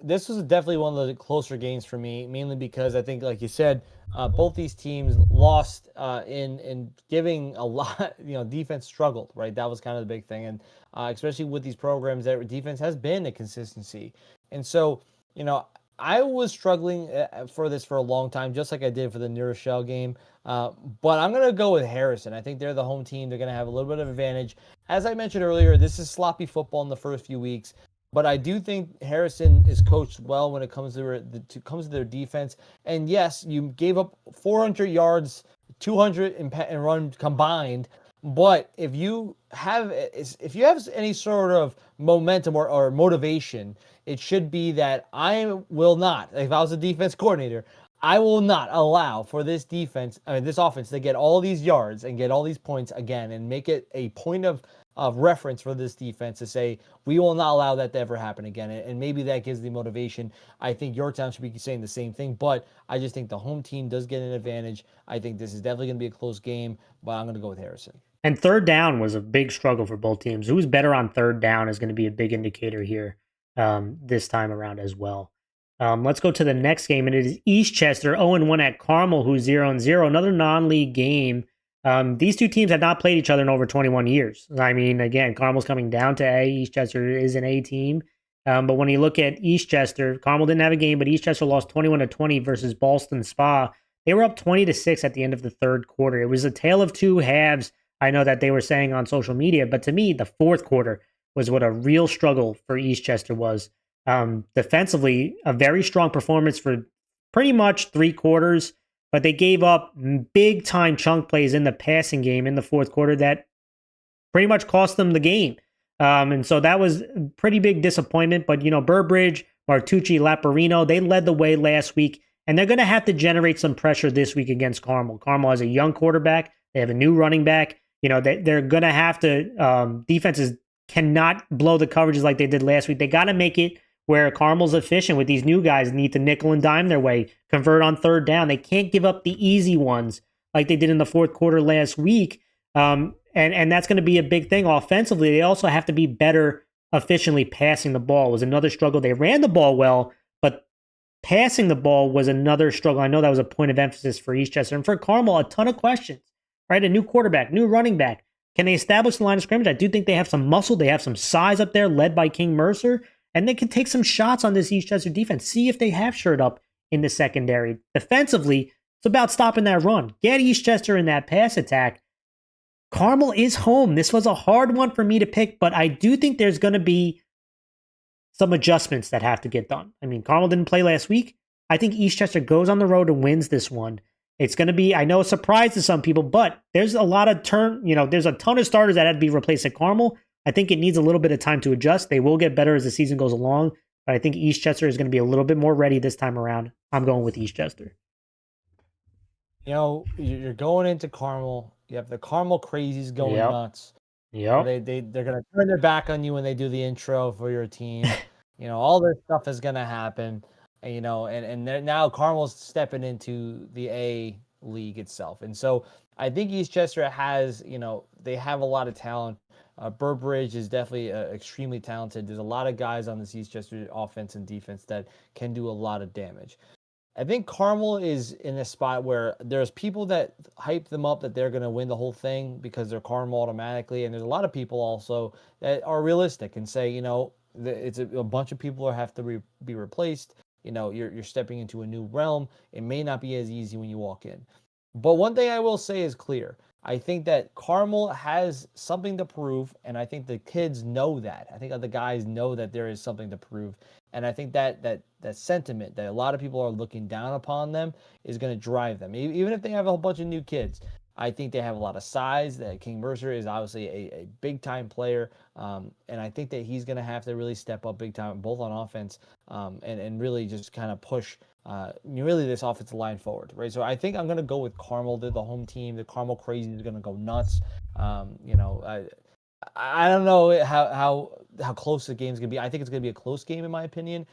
B: This was definitely one of the closer games for me, mainly because I think, like you said, both these teams lost in giving a lot. Defense struggled, right? That was kind of the big thing, and especially with these programs, that defense has been a consistency. And so, I was struggling for this for a long time, just like I did for the New Rochelle game. But I'm going to go with Harrison. I think they're the home team. They're going to have a little bit of advantage. As I mentioned earlier, this is sloppy football in the first few weeks. But I do think Harrison is coached well when it comes to their defense. And yes, you gave up 400 yards, 200 in run combined. But if you have any sort of momentum or motivation, it should be that I will not, if I was a defense coordinator, I will not allow for this offense to get all these yards and get all these points again and make it a point of reference for this defense to say, we will not allow that to ever happen again. And maybe that gives the motivation. I think Yorktown should be saying the same thing, but I just think the home team does get an advantage. I think this is definitely going to be a close game, but I'm going to go with Harrison.
A: And third down was a big struggle for both teams. Who's better on third down is going to be a big indicator here this time around as well. Let's go to the next game, and it is Eastchester 0-1 at Carmel, who's 0-0. Another non-league game. These two teams have not played each other in over 21 years. I mean, again, Carmel's coming down to A. Eastchester is an A team. But when you look at Eastchester, Carmel didn't have a game, but Eastchester lost 21-20 versus Ballston Spa. They were up 20-6 at the end of the third quarter. It was a tale of two halves. I know that they were saying on social media, but to me, the fourth quarter was what a real struggle for Eastchester was. Defensively, a very strong performance for pretty much 3 quarters, but they gave up big time chunk plays in the passing game in the fourth quarter that pretty much cost them the game. And so that was a pretty big disappointment. But, Burbridge, Martucci, Laparino, they led the way last week, and they're going to have to generate some pressure this week against Carmel. Carmel has a young quarterback. They have a new running back. They're going to have to, defenses cannot blow the coverages like they did last week. They got to make it where Carmel's efficient with these new guys, need to nickel and dime their way, convert on third down. They can't give up the easy ones like they did in the fourth quarter last week. And that's going to be a big thing offensively. They also have to be better efficiently passing the ball. It was another struggle. They ran the ball well, but passing the ball was another struggle. I know that was a point of emphasis for Eastchester. And for Carmel, a ton of questions, right? A new quarterback, new running back. Can they establish the line of scrimmage? I do think they have some muscle. They have some size up there, led by King Mercer. And they can take some shots on this Eastchester defense. See if they have shirt up in the secondary. Defensively, it's about stopping that run. Get Eastchester in that pass attack. Carmel is home. This was a hard one for me to pick, but I do think there's going to be some adjustments that have to get done. I mean, Carmel didn't play last week. I think Eastchester goes on the road and wins this one. It's going to be, I know, a surprise to some people, but there's a lot of there's a ton of starters that had to be replaced at Carmel. I think it needs a little bit of time to adjust. They will get better as the season goes along, but I think Eastchester is going to be a little bit more ready this time around. I'm going with Eastchester.
B: You're going into Carmel. You have the Carmel crazies going nuts.
A: Yep.
B: They're gonna turn their back on you when they do the intro for your team. All this stuff is gonna happen. And now Carmel's stepping into the A league itself. And so I think Eastchester has, they have a lot of talent. Burbridge is definitely extremely talented. There's a lot of guys on this Eastchester offense and defense that can do a lot of damage. I think Carmel is in a spot where there's people that hype them up that they're going to win the whole thing because they're Carmel automatically. And there's a lot of people also that are realistic and say, it's a bunch of people have to be replaced. You're stepping into a new realm. It may not be as easy when you walk in. But one thing I will say is clear. I think that Carmel has something to prove, and I think the kids know that. I think that the guys know that there is something to prove. And I think that sentiment that a lot of people are looking down upon them is going to drive them. Even if they have a whole bunch of new kids, I think they have a lot of size. That King Mercer is obviously a big-time player. And I think that he's going to have to really step up big time, both on offense and really just kind of push really this offensive line forward, right? So I think I'm going to go with Carmel. They're the home team. The Carmel Crazy is going to go nuts. I don't know how close the game's going to be. I think it's going to be a close game in my opinion.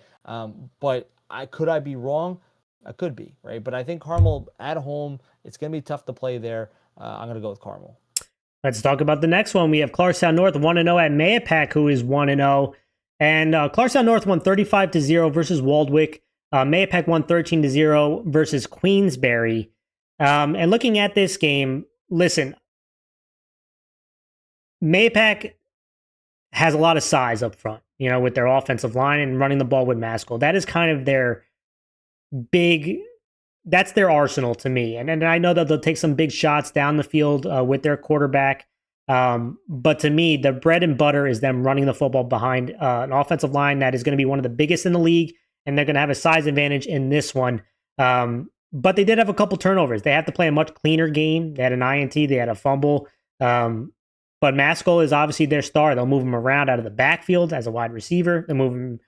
B: But could I be wrong? I could be, right? But I think Carmel at home, it's going to be tough to play there. I'm going to go with Carmel.
A: Let's talk about the next one. We have Clarkstown North 1-0 at Mayapack, who is 1-0. And Clarkstown North won 35-0 versus Waldwick. Mayapack won 13-0 versus Queensberry. And looking at this game, listen, Mayapack has a lot of size up front, with their offensive line and running the ball with Maskell. That is kind of their that's their arsenal to me. And I know that they'll take some big shots down the field with their quarterback. But to me, the bread and butter is them running the football behind an offensive line that is going to be one of the biggest in the league, and they're going to have a size advantage in this one. But they did have a couple turnovers. They have to play a much cleaner game. They had an INT. They had a fumble. But Maskell is obviously their star. They'll move him around out of the backfield as a wide receiver. They'll move him,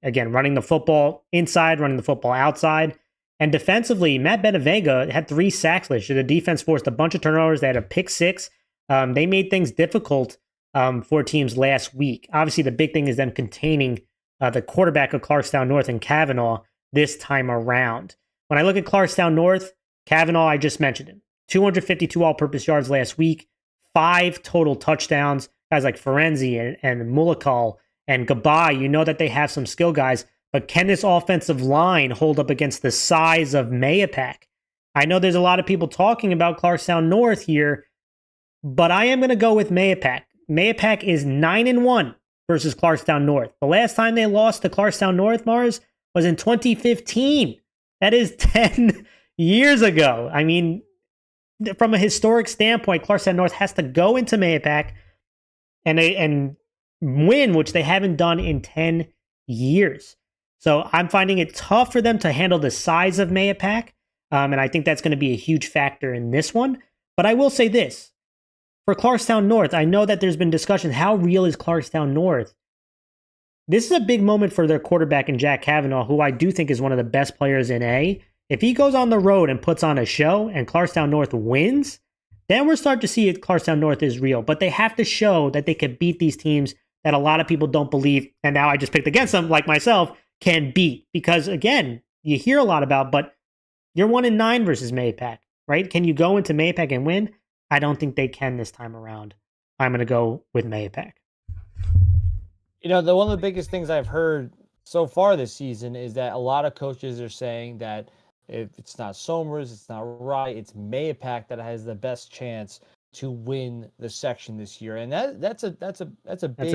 A: again, running the football inside, running the football outside. And defensively, Matt Benavenga had 3 sacks last year. The defense forced a bunch of turnovers. They had a pick 6. They made things difficult for teams last week. Obviously, the big thing is them containing the quarterback of Clarkstown North and Kavanaugh this time around. When I look at Clarkstown North, Kavanaugh, I just mentioned him. 252 all-purpose yards last week, 5 total touchdowns. Guys like Ferenzi and Mulakal and Gabai, that they have some skill guys. But can this offensive line hold up against the size of Mayapack? I know there's a lot of people talking about Clarkstown North here, but I am going to go with Mayapack. Mayapack is 9-1 versus Clarkstown North. The last time they lost to Clarkstown North, Mars, was in 2015. That is 10 years ago. I mean, from a historic standpoint, Clarkstown North has to go into Mayapack and win, which they haven't done in 10 years. So I'm finding it tough for them to handle the size of Mayapack, and I think that's going to be a huge factor in this one. But I will say this. For Clarkstown North, I know that there's been discussion, how real is Clarkstown North? This is a big moment for their quarterback in Jack Kavanaugh, who I do think is one of the best players in A. If he goes on the road and puts on a show and Clarkstown North wins, then we're starting to see if Clarkstown North is real. But they have to show that they can beat these teams that a lot of people don't believe, and now I just picked against them, like myself, can beat. Because again, you hear a lot about, but you're 1-9 versus Mayapack, right? Can you go into Mayapack and win? I don't think they can this time around. I'm going to go with Mayapack.
B: One of the biggest things I've heard so far this season is that a lot of coaches are saying that if it's not Somers, it's not Rye, it's Mayapack that has the best chance to win the section this year. And that's a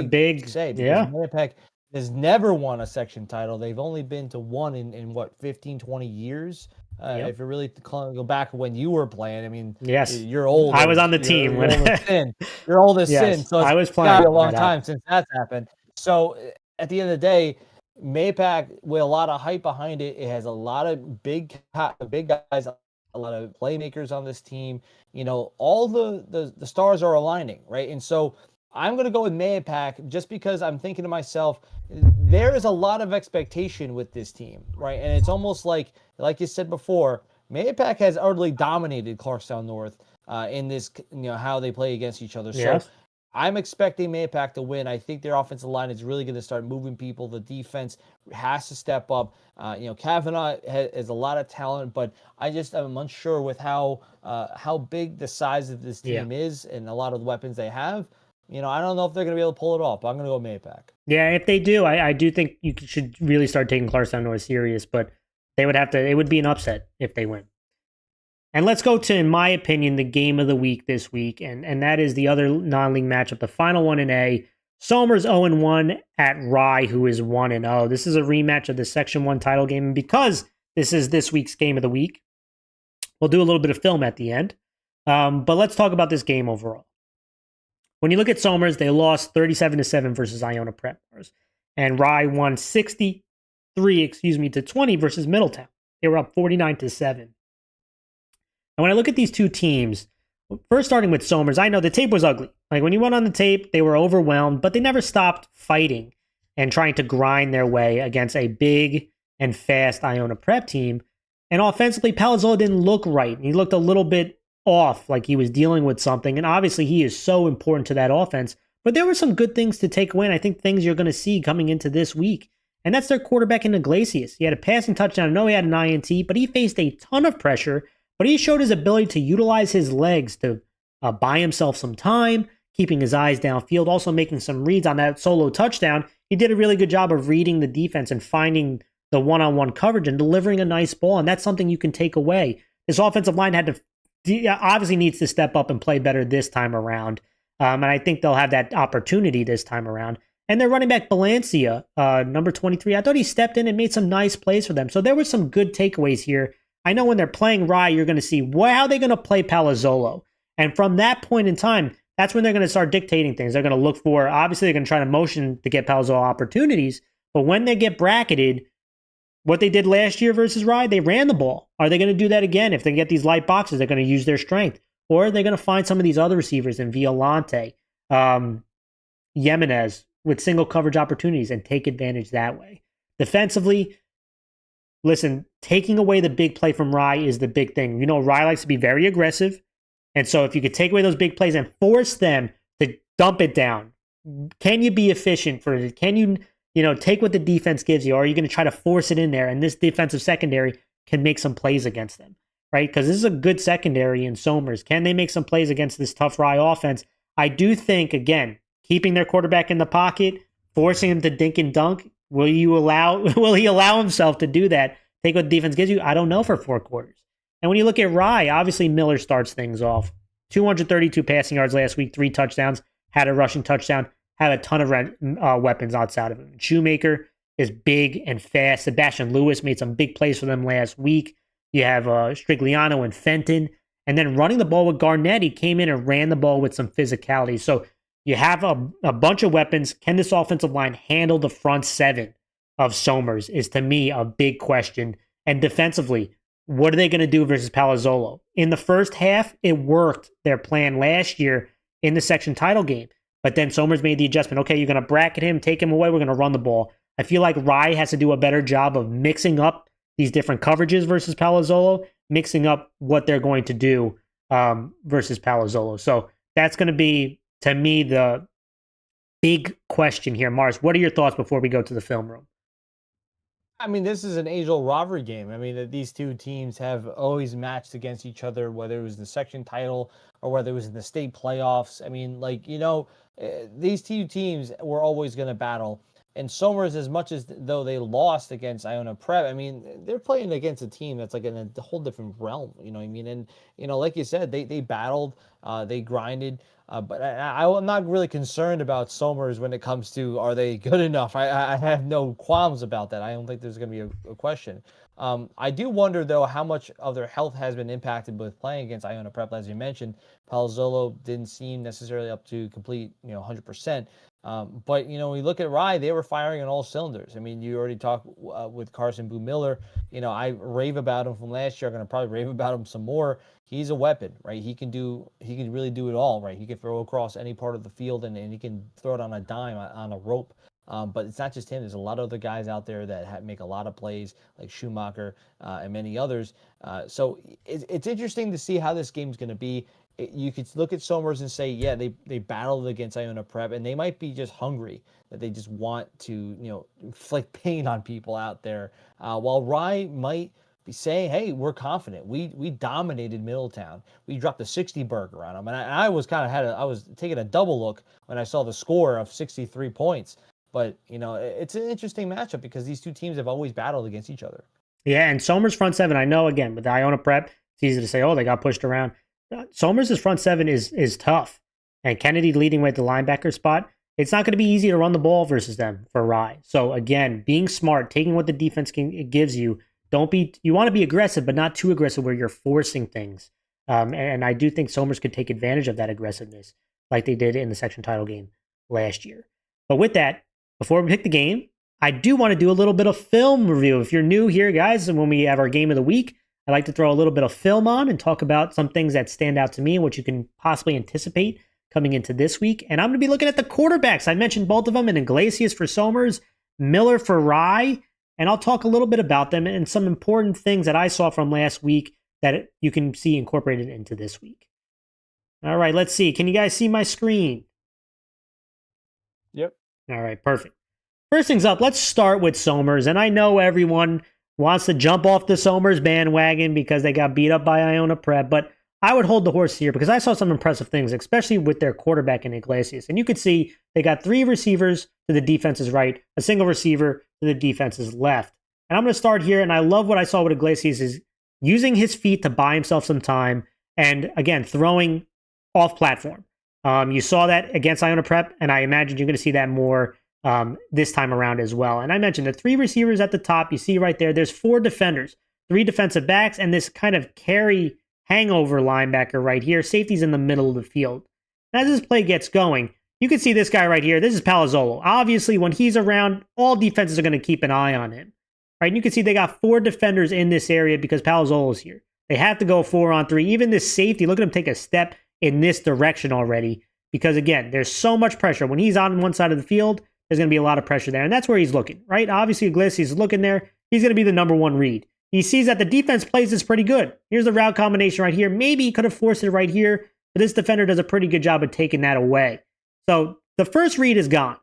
B: big say, because Mayapack has never won a section title. They've only been to one in what, 15, 20 years. If you really go back when you were playing, I mean,
A: yes,
B: you're old.
A: I was on the team when
B: you're old as sin. So
A: I was
B: it's
A: playing
B: gotta be a long time since that's happened. So at the end of the day, Mayapack, with a lot of hype behind it, it has a lot of big guys, a lot of playmakers on this team. All the stars are aligning, right? And so I'm going to go with Mayapack just because I'm thinking to myself, there is a lot of expectation with this team, right? And it's almost like you said before, Mayapack has utterly dominated Clarkstown North in this, how they play against each other.
A: Yes.
B: So I'm expecting Mayapack to win. I think their offensive line is really going to start moving people. The defense has to step up. Kavanaugh has a lot of talent, but I'm unsure with how big the size of this team is and a lot of the weapons they have. I don't know if they're going to be able to pull it off, but I'm going to go Mayapack.
A: Yeah, if they do, I do think you should really start taking Clarkstown North serious, but it would be an upset if they win. And let's go to, in my opinion, the game of the week this week, and that is the other non-league matchup, the final one in A. Somers 0-1 at Rye, who is 1-0. This is a rematch of the Section 1 title game, and because this is this week's game of the week, we'll do a little bit of film at the end. But let's talk about this game overall. When you look at Somers, they lost 37-7 versus Iona Prep Bars, and Rye won 63 to 20 versus Middletown. They were up 49-7. And when I look at these two teams, first starting with Somers, I know the tape was ugly. Like when you went on the tape, they were overwhelmed, but they never stopped fighting and trying to grind their way against a big and fast Iona Prep team. And offensively, Palazzolo didn't look right. He looked a little bit off, like he was dealing with something. And obviously, he is so important to that offense. But there were some good things to take away, and I think things you're going to see coming into this week. And that's their quarterback in Iglesias. He had a passing touchdown. I know he had an INT, but he faced a ton of pressure. But he showed his ability to utilize his legs to buy himself some time, keeping his eyes downfield, also making some reads on that solo touchdown. He did a really good job of reading the defense and finding the one-on-one coverage and delivering a nice ball, and that's something you can take away. This offensive line obviously needs to step up and play better this time around, and I think they'll have that opportunity this time around. And their running back, Valencia, number 23, I thought he stepped in and made some nice plays for them. So there were some good takeaways here. I know when they're playing Rye, you're going to see how they're going to play Palazzolo. And from that point in time, that's when they're going to start dictating things. They're going to look for, obviously, they're going to try to motion to get Palazzolo opportunities. But when they get bracketed, what they did last year versus Rye, they ran the ball. Are they going to do that again? If they get these light boxes, they're going to use their strength. Or they're going to find some of these other receivers in Violante, Jimenez, with single coverage opportunities and take advantage that way. Defensively, listen, taking away the big play from Rye is the big thing. Rye likes to be very aggressive. And so if you could take away those big plays and force them to dump it down, can you be efficient for it? Can you, take what the defense gives you? Or are you going to try to force it in there? And this defensive secondary can make some plays against them, right? Because this is a good secondary in Somers. Can they make some plays against this tough Rye offense? I do think, again, keeping their quarterback in the pocket, forcing him to dink and dunk, will he allow himself to do that? Take what the defense gives you? I don't know for 4 quarters. And when you look at Rye, obviously Miller starts things off. 232 passing yards last week, 3 touchdowns, had a rushing touchdown, had a ton of weapons outside of him. Shoemaker is big and fast. Sebastian Lewis made some big plays for them last week. You have Strigliano and Fenton. And then running the ball with Garnett, he came in and ran the ball with some physicality. So you have a bunch of weapons. Can this offensive line handle the front 7 of Somers is, to me, a big question. And defensively, what are they going to do versus Palazzolo? In the first half, it worked, their plan last year in the section title game. But then Somers made the adjustment. Okay, you're going to bracket him, take him away, we're going to run the ball. I feel like Rye has to do a better job of mixing up these different coverages versus Palazzolo, mixing up what they're going to do versus Palazzolo. So that's going to be, to me, the big question here. Mars, what are your thoughts before we go to the film room?
B: I mean, this is an age-old rivalry game. I mean, these two teams have always matched against each other, whether it was the section title or whether it was in the state playoffs. I mean, these two teams were always going to battle. And Somers, as much as though they lost against Iona Prep, I mean, they're playing against a team that's like in a whole different realm. You know what I mean? And, like you said, they battled, they grinded. But I'm not really concerned about Somers when it comes to are they good enough. I have no qualms about that. I don't think there's going to be a question. I do wonder, though, how much of their health has been impacted with playing against Iona Prep. As you mentioned, Palazzolo didn't seem necessarily up to complete, 100%. But, when you look at Rye, they were firing on all cylinders. I mean, you already talked with Carson Boo Miller. I rave about him from last year. I'm going to probably rave about him some more. He's a weapon, right? He can really do it all, right? He can throw across any part of the field and he can throw it on a dime, on a rope. But it's not just him. There's a lot of other guys out there that make a lot of plays, like Schumacher and many others. So it's interesting to see how this game's going to be. You could look at Somers and say, yeah, they battled against Iona Prep, and they might be just hungry, that they just want to, inflict pain on people out there. While Rye might be saying, hey, we're confident. We dominated Middletown. We dropped a 60 burger on them. And I was I was taking a double look when I saw the score of 63 points. But, it's an interesting matchup because these two teams have always battled against each other.
A: Yeah, and Somers front seven, I know, again, with the Iona Prep, it's easy to say, oh, they got pushed around. Somers' front seven is tough. And Kennedy leading with the linebacker spot, it's not going to be easy to run the ball versus them for Rye. So, again, being smart, taking what the defense gives you. You want to be aggressive, but not too aggressive where you're forcing things. And I do think Somers could take advantage of that aggressiveness like they did in the section title game last year. But with that, before we pick the game, I do want to do a little bit of film review. If you're new here, guys, and when we have our game of the week, I like to throw a little bit of film on and talk about some things that stand out to me and what you can possibly anticipate coming into this week. And I'm going to be looking at the quarterbacks. I mentioned both of them, and Iglesias for Somers, Miller for Rye. And I'll talk a little bit about them and some important things that I saw from last week that you can see incorporated into this week. All right, let's see. Can you guys see my screen?
B: Yep.
A: All right, perfect. First things up, let's start with Somers. And I know everyone wants to jump off the Somers bandwagon because they got beat up by Iona Prep, but I would hold the horse here because I saw some impressive things, especially with their quarterback in Iglesias. And you could see they got 3 receivers to the defense's right, a single receiver to the defense's left. And I'm going to start here, and I love what I saw with Iglesias is using his feet to buy himself some time and, again, throwing off platform. You saw that against Iona Prep, and I imagine you're going to see that more this time around as well. And I mentioned the 3 receivers at the top. You see right there, there's 4 defenders, 3 defensive backs, and this kind of carry hangover linebacker right here. Safety's in the middle of the field. As this play gets going, you can see this guy right here. This is Palazzolo. Obviously, when he's around, all defenses are going to keep an eye on him. Right? And you can see they got 4 defenders in this area because Palazzolo's here. They have to go 4-on-3. Even this safety, look at him take a step in this direction already. Because, again, there's so much pressure. When he's on one side of the field, there's going to be a lot of pressure there. And that's where he's looking, right? Obviously, Iglesias is looking there. He's going to be the number 1 read. He sees that the defense plays this pretty good. Here's the route combination right here. Maybe he could have forced it right here, but this defender does a pretty good job of taking that away. So the first read is gone,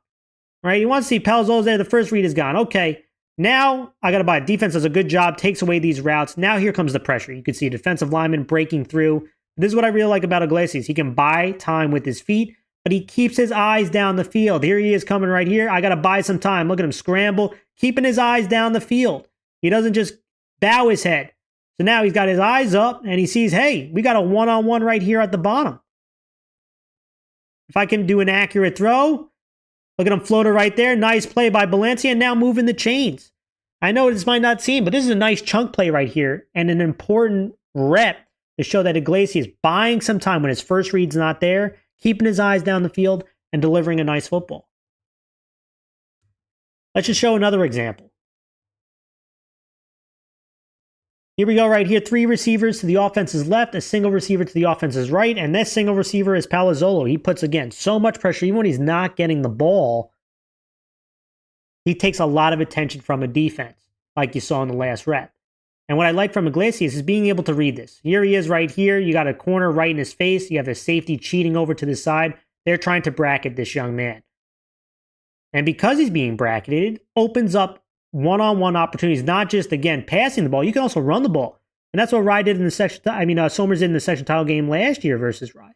A: right? You want to see Palazzolo's there. The first read is gone. Okay, now I got to buy. Defense does a good job, takes away these routes. Now here comes the pressure. You can see a defensive lineman breaking through. This is what I really like about Iglesias. He can buy time with his feet, but he keeps his eyes down the field. Here he is coming right here. I got to buy some time. Look at him scramble, keeping his eyes down the field. He doesn't just bow his head. So now he's got his eyes up and he sees, hey, we got a one-on-one right here at the bottom. If I can do an accurate throw, look at him floater right there. Nice play by Valencia, and now moving the chains. I know this might not seem, but this is a nice chunk play right here and an important rep to show that Iglesias is buying some time when his first read's not there, keeping his eyes down the field, and delivering a nice football. Let's just show another example. Here we go right here. 3 receivers to the offense's left, a single receiver to the offense's right, and this single receiver is Palazzolo. He puts, again, so much pressure. Even when he's not getting the ball, he takes a lot of attention from a defense, like you saw in the last rep. And what I like from Iglesias is being able to read this. Here he is right here. You got a corner right in his face. You have a safety cheating over to the side. They're trying to bracket this young man. And because he's being bracketed, it opens up one-on-one opportunities, not just, again, passing the ball. You can also run the ball. And that's what Rye did in the Somers did in the section title game last year versus Rye.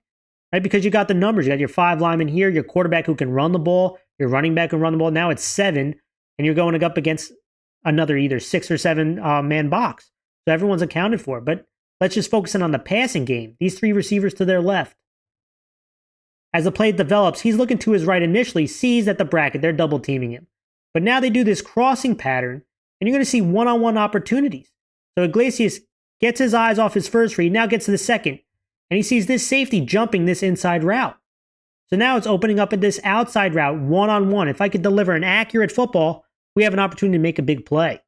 A: Right? Because you got the numbers. You got your 5 linemen here, your quarterback who can run the ball, your running back who can run the ball. Now it's 7, and you're going up against another either 6 or 7 man box. So everyone's accounted for. But let's just focus in on the passing game. These 3 receivers to their left. As the play develops, he's looking to his right initially, sees that the bracket, they're double teaming him. But now they do this crossing pattern, and you're going to see one-on-one opportunities. So Iglesias gets his eyes off his first read, now gets to the second, and he sees this safety jumping this inside route. So now it's opening up at this outside route, one-on-one. If I could deliver an accurate football, we have an opportunity to make a big play.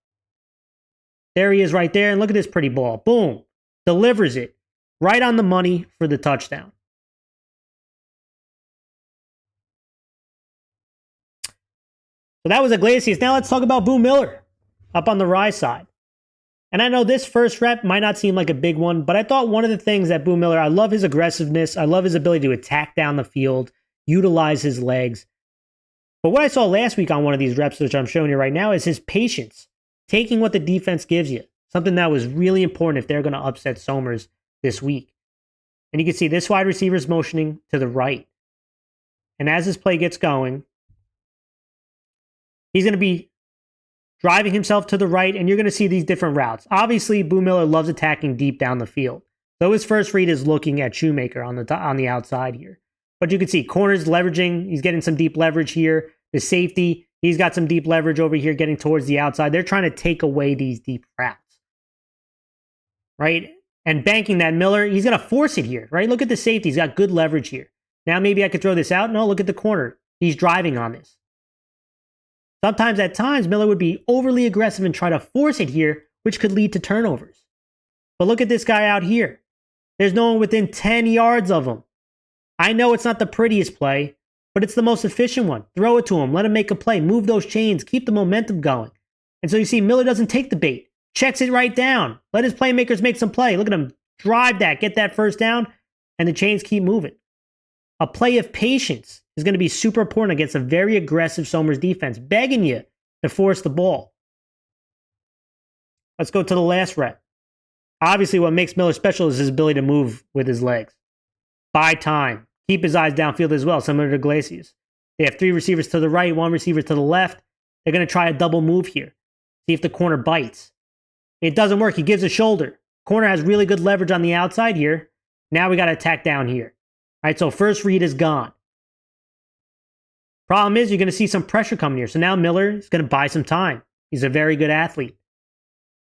A: There he is right there, and look at this pretty ball. Boom. Delivers it right on the money for the touchdown. So that was Iglesias. Now let's talk about Boo Miller up on the Rye side. And I know this first rep might not seem like a big one, but I thought one of the things that Boo Miller, I love his aggressiveness. I love his ability to attack down the field, utilize his legs. But what I saw last week on one of these reps, which I'm showing you right now, is his patience, taking what the defense gives you. Something that was really important if they're going to upset Somers this week. And you can see this wide receiver is motioning to the right. And as this play gets going, he's going to be driving himself to the right, and you're going to see these different routes. Obviously, Boo Miller loves attacking deep down the field. Though his first read is looking at Shoemaker on the outside here. But you can see corners leveraging. He's getting some deep leverage here. The safety, he's got some deep leverage over here getting towards the outside. They're trying to take away these deep routes. Right? And banking that Miller, he's going to force it here. Right? Look at the safety. He's got good leverage here. Now maybe I could throw this out. No, look at the corner. He's driving on this. Sometimes at times, Miller would be overly aggressive and try to force it here, which could lead to turnovers. But look at this guy out here. There's no one within 10 yards of him. I know it's not the prettiest play, but it's the most efficient one. Throw it to him. Let him make a play. Move those chains. Keep the momentum going. And so you see Miller doesn't take the bait. Checks it right down. Let his playmakers make some play. Look at him drive that, get that first down, and the chains keep moving. A play of patience is going to be super important against a very aggressive Somers defense, begging you to force the ball. Let's go to the last rep. Obviously, what makes Miller special is his ability to move with his legs. Buy time. Keep his eyes downfield as well, similar to Iglesias. They have 3 receivers to the right, 1 receiver to the left. They're going to try a double move here. See if the corner bites. It doesn't work. He gives a shoulder. Corner has really good leverage on the outside here. Now we got to attack down here. All right, so first read is gone. Problem is, you're going to see some pressure coming here. So now Miller is going to buy some time. He's a very good athlete.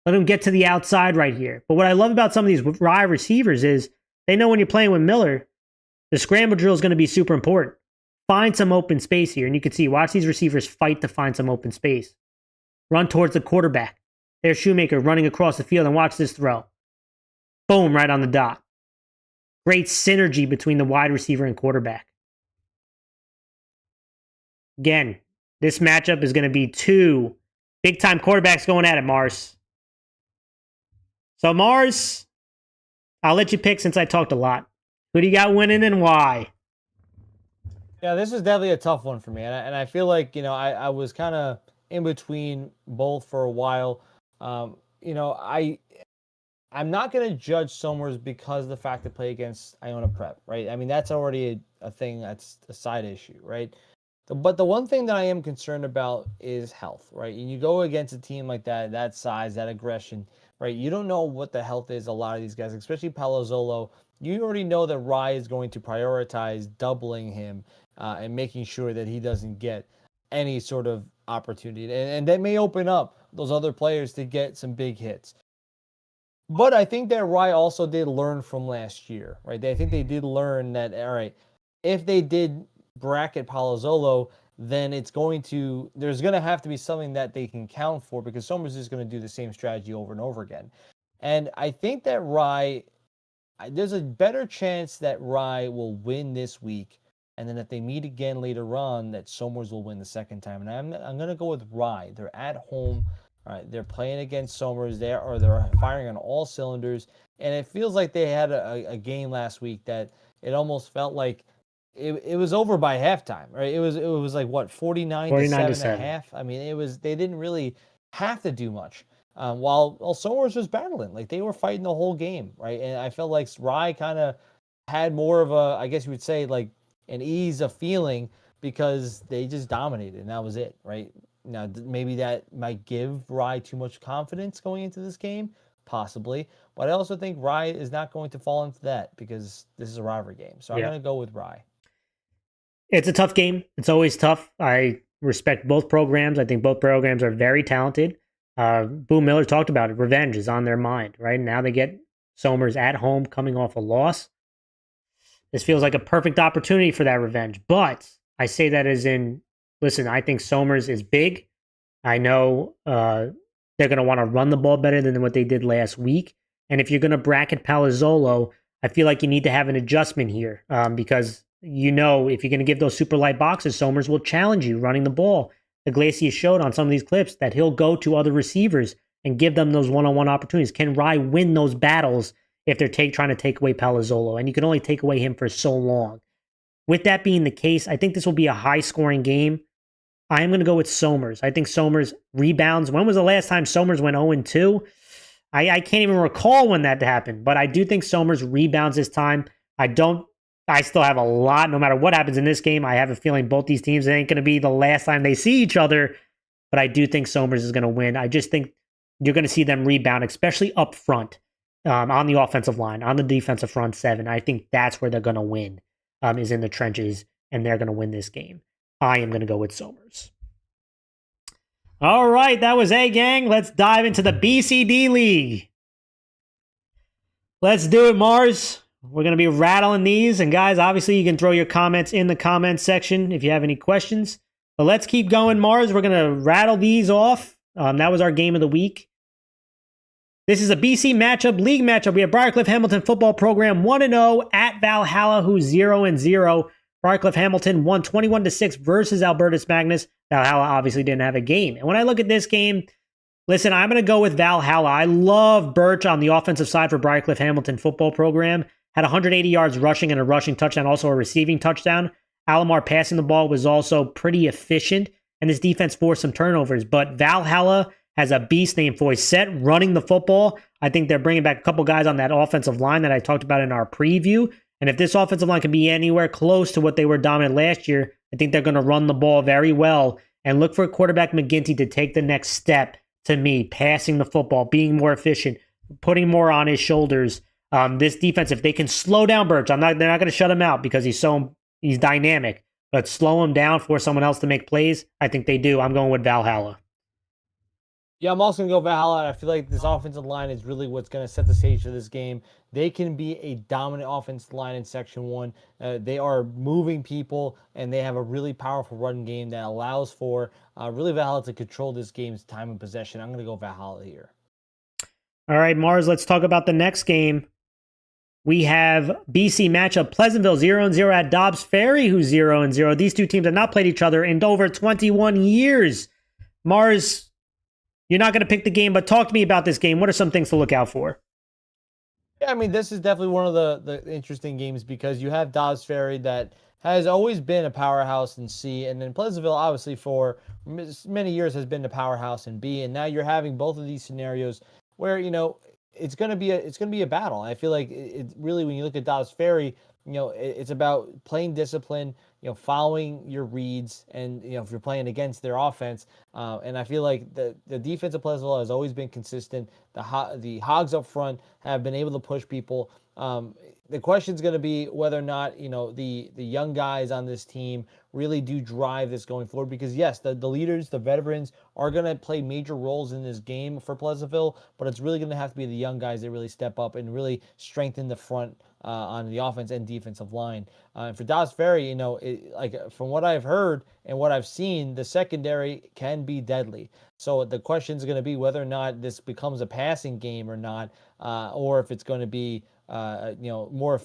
A: Let him get to the outside right here. But what I love about some of these Rye receivers is they know when you're playing with Miller, the scramble drill is going to be super important. Find some open space here. And you can see, watch these receivers fight to find some open space. Run towards the quarterback. There's Shoemaker running across the field, and watch this throw. Boom, right on the dot. Great synergy between the wide receiver and quarterback. Again, this matchup is going to be 2 big-time quarterbacks going at it, Mars. So, Mars, I'll let you pick since I talked a lot. Who do you got winning and why?
B: Yeah, this is definitely a tough one for me. And I feel like, I was kind of in between both for a while. I'm not going to judge Somers because of the fact they play against Iona Prep, right? I mean, that's already a thing that's a side issue, right? But the one thing that I am concerned about is health, right? And you go against a team like that size, that aggression, right? You don't know what the health is, a lot of these guys, especially Palazzolo. You already know that Rye is going to prioritize doubling him and making sure that he doesn't get any sort of opportunity. And that may open up those other players to get some big hits. But I think that Rye also did learn from last year, right? I think they did learn that, all right, if they did bracket Palazzolo, then there's going to have to be something that they can count for because Somers is going to do the same strategy over and over again. And I think that there's a better chance that Rye will win this week. And then if they meet again later on, that Somers will win the second time. And I'm going to go with Rye. They're at home. All right, they're playing against Somers. They're firing on all cylinders. And it feels like they had a game last week that it almost felt like it was over by halftime, right? It was like what 49 to 7 at half. I mean, they didn't really have to do much. While Somers was battling, like they were fighting the whole game, right? And I felt like Rye kind of had more of a, I guess you would say, like an ease of feeling because they just dominated and that was it, right? Now maybe that might give Rye too much confidence going into this game, possibly. But I also think Rye is not going to fall into that because this is a rivalry game. So I'm going to go with Rye.
A: It's a tough game. It's always tough. I respect both programs. I think both programs are very talented. Boone Miller talked about it. Revenge is on their mind, right? Now they get Somers at home coming off a loss. This feels like a perfect opportunity for that revenge. But I say that as in, listen, I think Somers is big. I know they're going to want to run the ball better than what they did last week. And if you're going to bracket Palazzolo, I feel like you need to have an adjustment here because if you're going to give those super light boxes, Somers will challenge you running the ball. Iglesias showed on some of these clips that he'll go to other receivers and give them those one-on-one opportunities. Can Rye win those battles if they're trying to take away Palazzolo? And you can only take away him for so long. With that being the case, I think this will be a high-scoring game. I am going to go with Somers. I think Somers rebounds. When was the last time Somers went 0-2? I can't even recall when that happened, but I do think Somers rebounds this time. I still have a lot, no matter what happens in this game. I have a feeling both these teams, it ain't going to be the last time they see each other, but I do think Somers is going to win. I just think you're going to see them rebound, especially up front on the offensive line, on the defensive front seven. I think that's where they're going to win, is in the trenches, and they're going to win this game. I am going to go with Somers. All right, that was gang. Let's dive into the BCD League. Let's do it, Mars. We're going to be rattling these. And guys, obviously you can throw your comments in the comments section if you have any questions. But let's keep going, Mars. We're going to rattle these off. That was our game of the week. This is a BC matchup, league matchup. We have Briarcliff Hamilton football program 1-0 at Valhalla, who's 0-0. Briarcliff Hamilton won 21-6 versus Albertus Magnus. Valhalla obviously didn't have a game. And when I look at this game, listen, I'm going to go with Valhalla. I love Birch on the offensive side for Briarcliff Hamilton football program. Had 180 yards rushing and a rushing touchdown, also a receiving touchdown. Alomar passing the ball was also pretty efficient, and this defense forced some turnovers. But Valhalla has a beast named Foyset running the football. I think they're bringing back a couple guys on that offensive line that I talked about in our preview. And if this offensive line can be anywhere close to what they were dominant last year, I think they're going to run the ball very well and look for quarterback McGinty to take the next step to me, passing the football, being more efficient, putting more on his shoulders. This defense, if they can slow down Birch, they're not going to shut him out because he's dynamic, but slow him down for someone else to make plays. I think they do. I'm going with Valhalla.
B: Yeah, I'm also going to go Valhalla. I feel like this offensive line is really what's going to set the stage for this game. They can be a dominant offensive line in Section 1. They are moving people, and they have a really powerful run game that allows for really Valhalla to control this game's time and possession. I'm going to go Valhalla here.
A: All right, Mars, let's talk about the next game. We have BC matchup Pleasantville 0-0 at Dobbs Ferry, who's 0-0. These two teams have not played each other in over 21 years. Mars, you're not going to pick the game, but talk to me about this game. What are some things to look out for?
B: Yeah, I mean, this is definitely one of the interesting games because you have Dobbs Ferry that has always been a powerhouse in C, and then Pleasantville, obviously, for many years has been a powerhouse in B, and now you're having both of these scenarios where, it's going to be a battle. I feel like it really, when you look at Dobbs Ferry, it's about playing discipline, following your reads, and if you're playing against their offense, and I feel like the defense of Pleasantville has always been consistent. The Hogs up front have been able to push people. The question is going to be whether or not the young guys on this team really do drive this going forward. Because yes, the leaders, the veterans, are going to play major roles in this game for Pleasantville, but it's really going to have to be the young guys that really step up and really strengthen the front on the offense and defensive line. And for Dobbs Ferry, from what I've heard and what I've seen, the secondary can be deadly. So the question is going to be whether or not this becomes a passing game or not, or if it's going to be more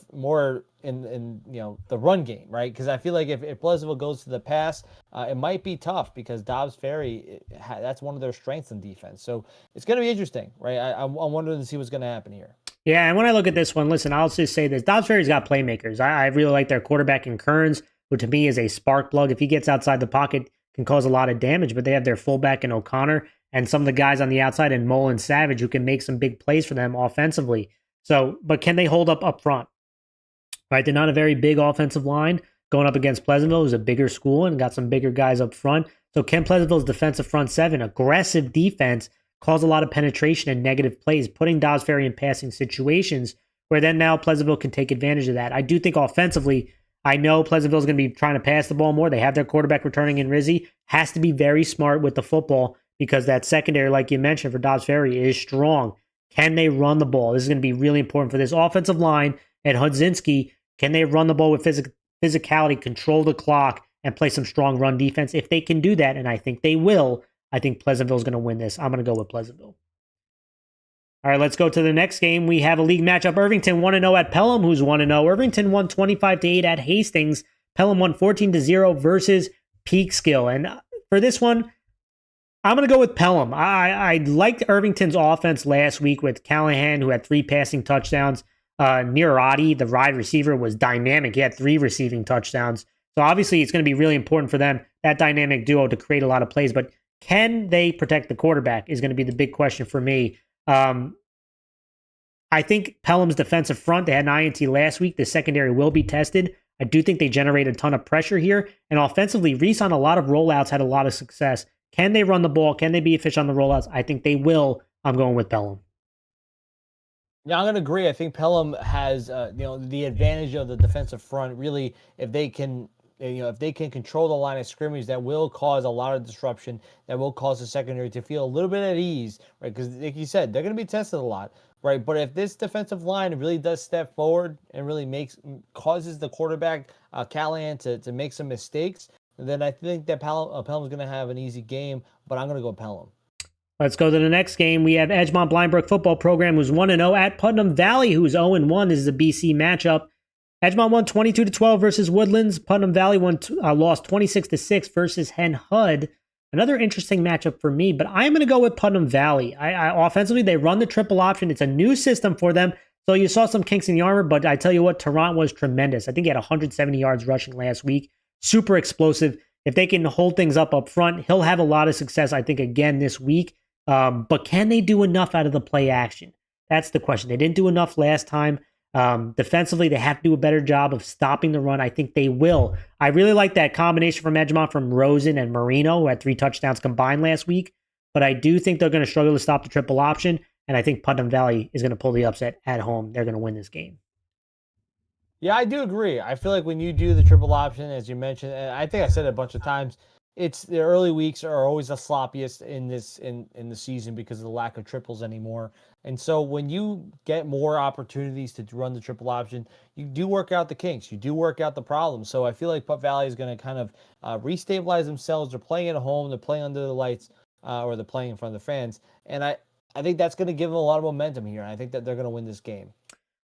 B: in the run game, right? Because I feel like if Pleasantville goes to the pass, it might be tough because Dobbs Ferry, that's one of their strengths in defense. So it's going to be interesting, right? I'm wondering to see what's going to happen here.
A: Yeah, and when I look at this one, listen, I'll just say this. Dobbs Ferry's got playmakers. I really like their quarterback in Kearns, who to me is a spark plug. If he gets outside the pocket, can cause a lot of damage, but they have their fullback in O'Connor and some of the guys on the outside in Mole and Savage who can make some big plays for them offensively. So, but can they hold up front? Right? They're not a very big offensive line going up against Pleasantville, who's a bigger school and got some bigger guys up front. So Ken Pleasantville's defensive front seven, aggressive defense, cause a lot of penetration and negative plays, putting Dobbs Ferry in passing situations where then now Pleasantville can take advantage of that. I do think offensively, I know Pleasantville's going to be trying to pass the ball more. They have their quarterback returning in Rizzi. Has to be very smart with the football because that secondary, like you mentioned, for Dobbs Ferry is strong. Can they run the ball? This is going to be really important for this offensive line at Hudzinski. Can they run the ball with physicality, control the clock, and play some strong run defense? If they can do that, and I think they will, I think Pleasantville's going to win this. I'm going to go with Pleasantville. All right, let's go to the next game. We have a league matchup. Irvington 1-0 at Pelham, who's 1-0. Irvington won 25-8 at Hastings. Pelham won 14-0 versus Peekskill. And for this one, I'm going to go with Pelham. I liked Irvington's offense last week with Callahan, who had 3 passing touchdowns. Nirati, the wide receiver, was dynamic. He had 3 receiving touchdowns. So obviously it's going to be really important for them, that dynamic duo, to create a lot of plays. But can they protect the quarterback is going to be the big question for me. I think Pelham's defensive front, they had an INT last week. The secondary will be tested. I do think they generate a ton of pressure here. And offensively, Reese on a lot of rollouts had a lot of success. Can they run the ball? Can they be efficient on the rollouts? I think they will. I'm going with Pelham.
B: Yeah, I'm going to agree. I think Pelham has, the advantage of the defensive front. Really, if they can control the line of scrimmage, that will cause a lot of disruption. That will cause the secondary to feel a little bit at ease, right? Because, like you said, they're going to be tested a lot, right? But if this defensive line really does step forward and really causes the quarterback Callahan to make some mistakes, then I think that Pelham's going to have an easy game. But I'm going to go Pelham.
A: Let's go to the next game. We have Edgemont Blindbrook football program, who's 1-0 at Putnam Valley, who's 0-1. This is a BC matchup. Edgemont won 22-12 versus Woodlands. Putnam Valley lost 26-6 versus Hen Hud. Another interesting matchup for me, but I'm going to go with Putnam Valley. Offensively, they run the triple option. It's a new system for them. So you saw some kinks in the armor, but I tell you what, Tarrant was tremendous. I think he had 170 yards rushing last week. Super explosive. If they can hold things up front, he'll have a lot of success, I think, again this week. But can they do enough out of the play action? That's the question. They didn't do enough last time. Defensively, they have to do a better job of stopping the run. I think they will. I really like that combination from Edgemont from Rosen and Marino, who had 3 touchdowns combined last week. But I do think they're going to struggle to stop the triple option. And I think Putnam Valley is going to pull the upset at home. They're going to win this game.
B: Yeah, I do agree. I feel like when you do the triple option, as you mentioned, and I think I said it a bunch of times, it's the early weeks are always the sloppiest in the season because of the lack of triples anymore. And so when you get more opportunities to run the triple option, you do work out the kinks. You do work out the problems. So I feel like Putt Valley is going to kind of restabilize themselves. They're playing at home. They're playing under the lights, or they're playing in front of the fans. And I think that's going to give them a lot of momentum here. And I think that they're going to win this game.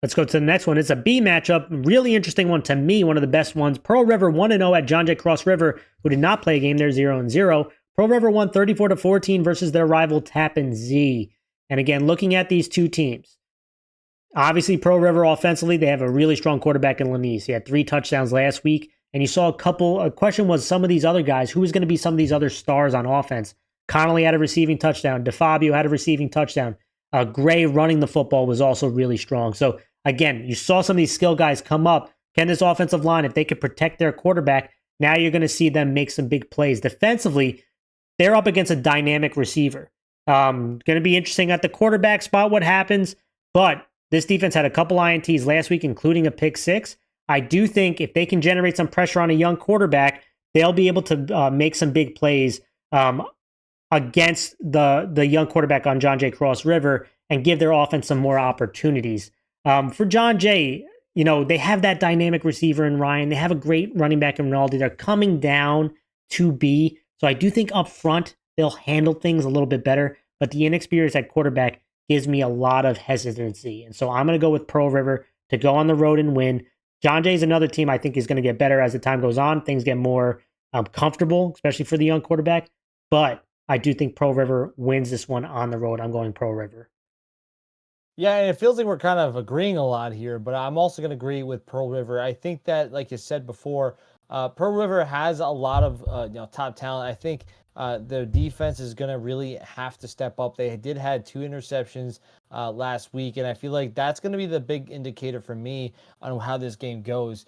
A: Let's go to the next one. It's a B matchup. Really interesting one to me. One of the best ones. Pearl River 1-0 at John Jay Cross River, who did not play a game. They're 0-0. Pearl River won 34-14 versus their rival Tappan Zee. And again, looking at these two teams, obviously Pearl River offensively, they have a really strong quarterback in Lanise. He had 3 touchdowns last week. And you saw a question was some of these other guys, who was going to be some of these other stars on offense? Connolly had a receiving touchdown. DeFabio had a receiving touchdown. Gray running the football was also really strong. So again, you saw some of these skill guys come up. Can this offensive line, if they could protect their quarterback, now you're going to see them make some big plays. Defensively, they're up against a dynamic receiver. Going to be interesting at the quarterback spot what happens. But this defense had a couple INTs last week, including a pick 6. I do think if they can generate some pressure on a young quarterback, they'll be able to make some big plays against the young quarterback on John Jay Cross River and give their offense some more opportunities. For John Jay, they have that dynamic receiver in Ryan. They have a great running back in Rinaldi. They're coming down to B. So I do think up front, they'll handle things a little bit better. But the inexperience at quarterback gives me a lot of hesitancy. And so I'm going to go with Pearl River to go on the road and win. John Jay is another team I think is going to get better as the time goes on. Things get more comfortable, especially for the young quarterback. But I do think Pearl River wins this one on the road. I'm going Pearl River.
B: Yeah, and it feels like we're kind of agreeing a lot here, but I'm also going to agree with Pearl River. I think that, like you said before, Pearl River has a lot of top talent. I think their defense is going to really have to step up. They did had 2 interceptions last week, and I feel like that's going to be the big indicator for me on how this game goes.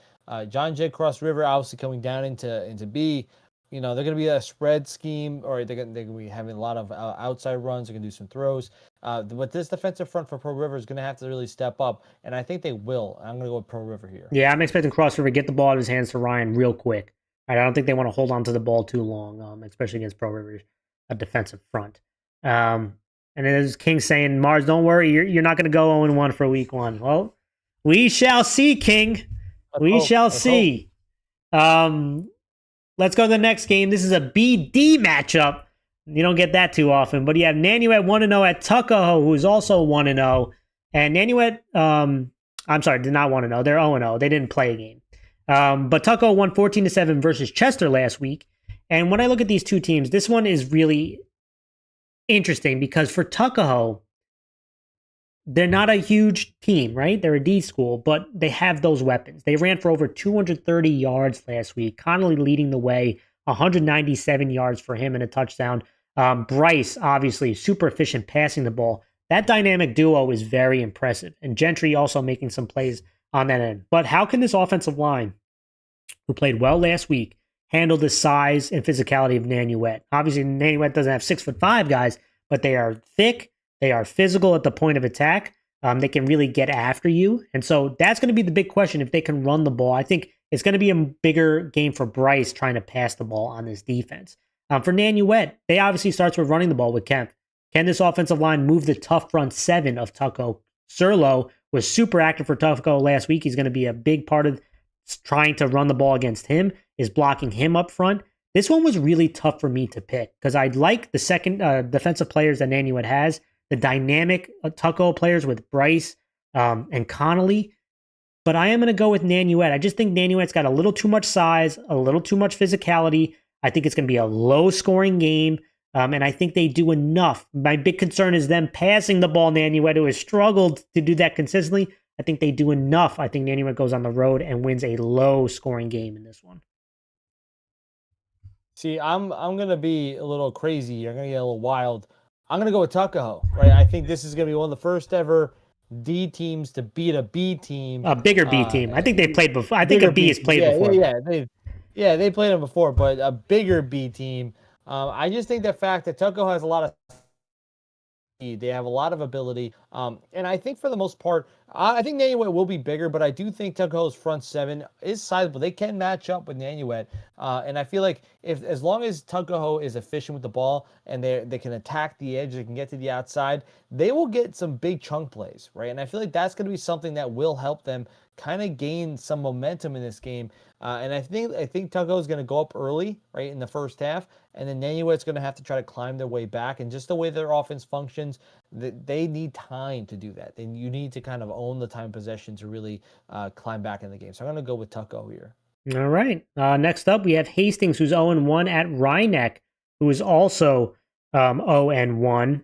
B: John Jay Cross River obviously coming down into B. They're going to be a spread scheme, or they're going to be having a lot of outside runs. They're going to do some throws. But this defensive front for Pearl River is going to have to really step up, and I think they will. I'm going to go with Pearl River here.
A: Yeah, I'm expecting Cross River to get the ball out of his hands to Ryan real quick. Right, I don't think they want to hold on to the ball too long, especially against Pro River's a defensive front. And as King saying, Mars, don't worry, you're not going to go 0-1 for week 1. Well, we shall see, King. We shall see. Let's go to the next game. This is a BD matchup. You don't get that too often, but you have Nanuet 1-0 at Tuckahoe, who's also 1-0. And Nanuet, I'm sorry, did not 1-0. They're 0-0. They didn't play a game. But Tuckahoe won 14-7 versus Chester last week. And when I look at these two teams, this one is really interesting because for Tuckahoe, they're not a huge team, right? They're a D school, but they have those weapons. They ran for over 230 yards last week. Connolly leading the way, 197 yards for him and a touchdown. Bryce, obviously, super efficient passing the ball. That dynamic duo is very impressive. And Gentry also making some plays on that end. But how can this offensive line, who played well last week, handle the size and physicality of Nanuet? Obviously, Nanuet doesn't have 6'5" guys, but they are thick. They are physical at the point of attack. They can really get after you. And so that's going to be the big question if they can run the ball. I think it's going to be a bigger game for Bryce trying to pass the ball on this defense. For Nanuet, they obviously starts with running the ball with Kemp. Can this offensive line move the tough front seven of Tuckahoe? Serlo was super active for Tuckahoe last week. He's going to be a big part of trying to run the ball against him, is blocking him up front. This one was really tough for me to pick because I like the second defensive players that Nanuet has. The dynamic Tuckahoe players with Bryce and Connolly. But I am going to go with Nanuet. I just think Nanuet's got a little too much size, a little too much physicality. I think it's going to be a low-scoring game, and I think they do enough. My big concern is them passing the ball. Nanuet, who has struggled to do that consistently, I think they do enough. I think Nanuet goes on the road and wins a low-scoring game in this one.
B: See, I'm going to be a little crazy. I'm going to get a little wild. I'm going to go with Tuckahoe, right? I think this is going to be one of the first ever D teams to beat a B team.
A: A bigger B team. I think they played before. I think a B has played before.
B: They played them before, but a bigger B team. I just think the fact that Tuckahoe has a lot of they have a lot of ability. And I think for the most part, I think Nanuet will be bigger, but I do think Tuckahoe's front seven is sizable. They can match up with Nanuet. And I feel like as long as Tuckahoe is efficient with the ball and they can attack the edge, they can get to the outside, they will get some big chunk plays, right? And I feel like that's going to be something that will help them kind of gain some momentum in this game. And I think Tuckahoe is going to go up early, right, in the first half, and then Nanuet's going to have to try to climb their way back. And just the way their offense functions, they need time to do that. Then you need to kind of own the time possession to really climb back in the game. So I'm going to go with Tuckahoe here.
A: All right. Next up, we have Hastings, who's 0-1 at Rhinebeck, who is also 0-1.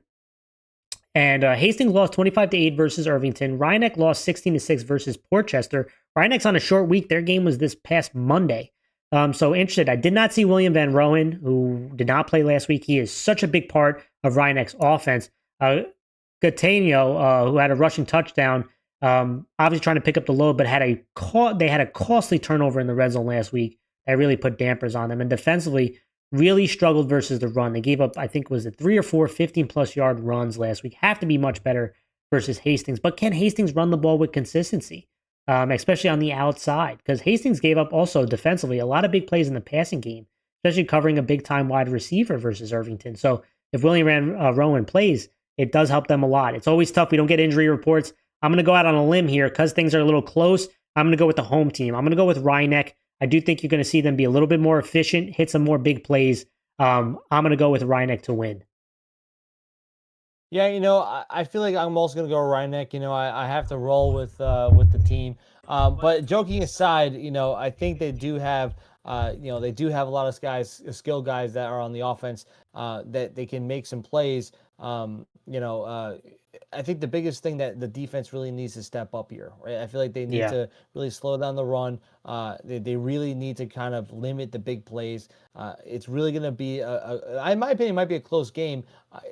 A: And Hastings lost 25-8 versus Irvington. Rhinebeck lost 16-6 versus Portchester. Rhinebeck's on a short week. Their game was this past Monday. So interested. I did not see William Van Rohen, who did not play last week. He is such a big part of Rhinebeck's offense. Gattegno, who had a rushing touchdown, obviously trying to pick up the load, but they had a costly turnover in the red zone last week that really put dampers on them. And defensively, really struggled versus the run. They gave up, I think, was it 3 or 4 15-plus yard runs last week. Have to be much better versus Hastings. But can Hastings run the ball with consistency, especially on the outside? Because Hastings gave up also defensively a lot of big plays in the passing game, especially covering a big-time wide receiver versus Irvington. So if William Van Rohen plays, it does help them a lot. It's always tough. We don't get injury reports. I'm going to go out on a limb here because things are a little close. I'm going to go with the home team. I'm going to go with Rhinebeck. I do think you're going to see them be a little bit more efficient, hit some more big plays. I'm going to go with Rhinebeck to win.
B: Yeah, I feel like I'm also going to go Rhinebeck. I have to roll with the team. But joking aside, I think they do have, they do have a lot of guys, skilled guys that are on the offense that they can make some plays. I think the biggest thing that the defense really needs to step up here, right? I feel like they need
A: Yeah.
B: to really slow down the run. They really need to kind of limit the big plays. It's really going to be, in my opinion, it might be a close game,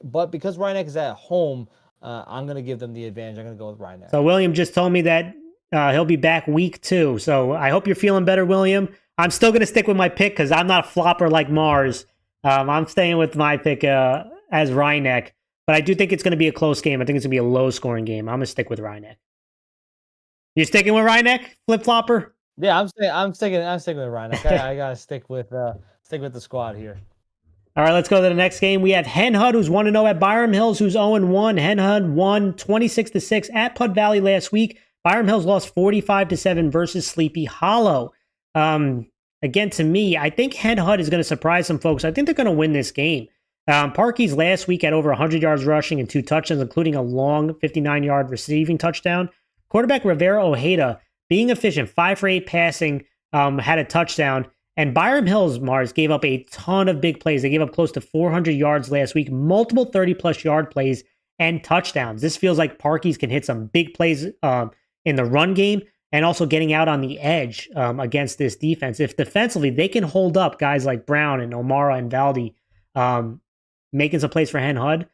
B: but because Ryan is at home, I'm going to give them the advantage. I'm going to go with Ryan.
A: So William just told me that he'll be back week 2. So I hope you're feeling better, William. I'm still going to stick with my pick because I'm not a flopper like Mars. I'm staying with my pick as Rynek. But I do think it's going to be a close game. I think it's going to be a low-scoring game. I'm going to stick with Rynek. You sticking with Rynek, flip-flopper?
B: Yeah, I'm sticking with Rynek. I got to stick with the squad here.
A: All right, let's go to the next game. We have Hen Hud, who's 1-0 at Byram Hills, who's 0-1. Hen Hud won 26-6 at Pud Valley last week. Byram Hills lost 45-7 versus Sleepy Hollow. Again, to me, I think Hen Hud is going to surprise some folks. I think they're going to win this game. Parkey's last week had over 100 yards rushing and 2 touchdowns, including a long 59-yard receiving touchdown. Quarterback Rivera Ojeda, being efficient, 5 for 8 passing, had a touchdown. And Byram Hills, Mars, gave up a ton of big plays. They gave up close to 400 yards last week, multiple 30-plus yard plays and touchdowns. This feels like Parkey's can hit some big plays in the run game and also getting out on the edge against this defense. If defensively they can hold up guys like Brown and O'Mara and Valdi, making some plays for Hen Hud,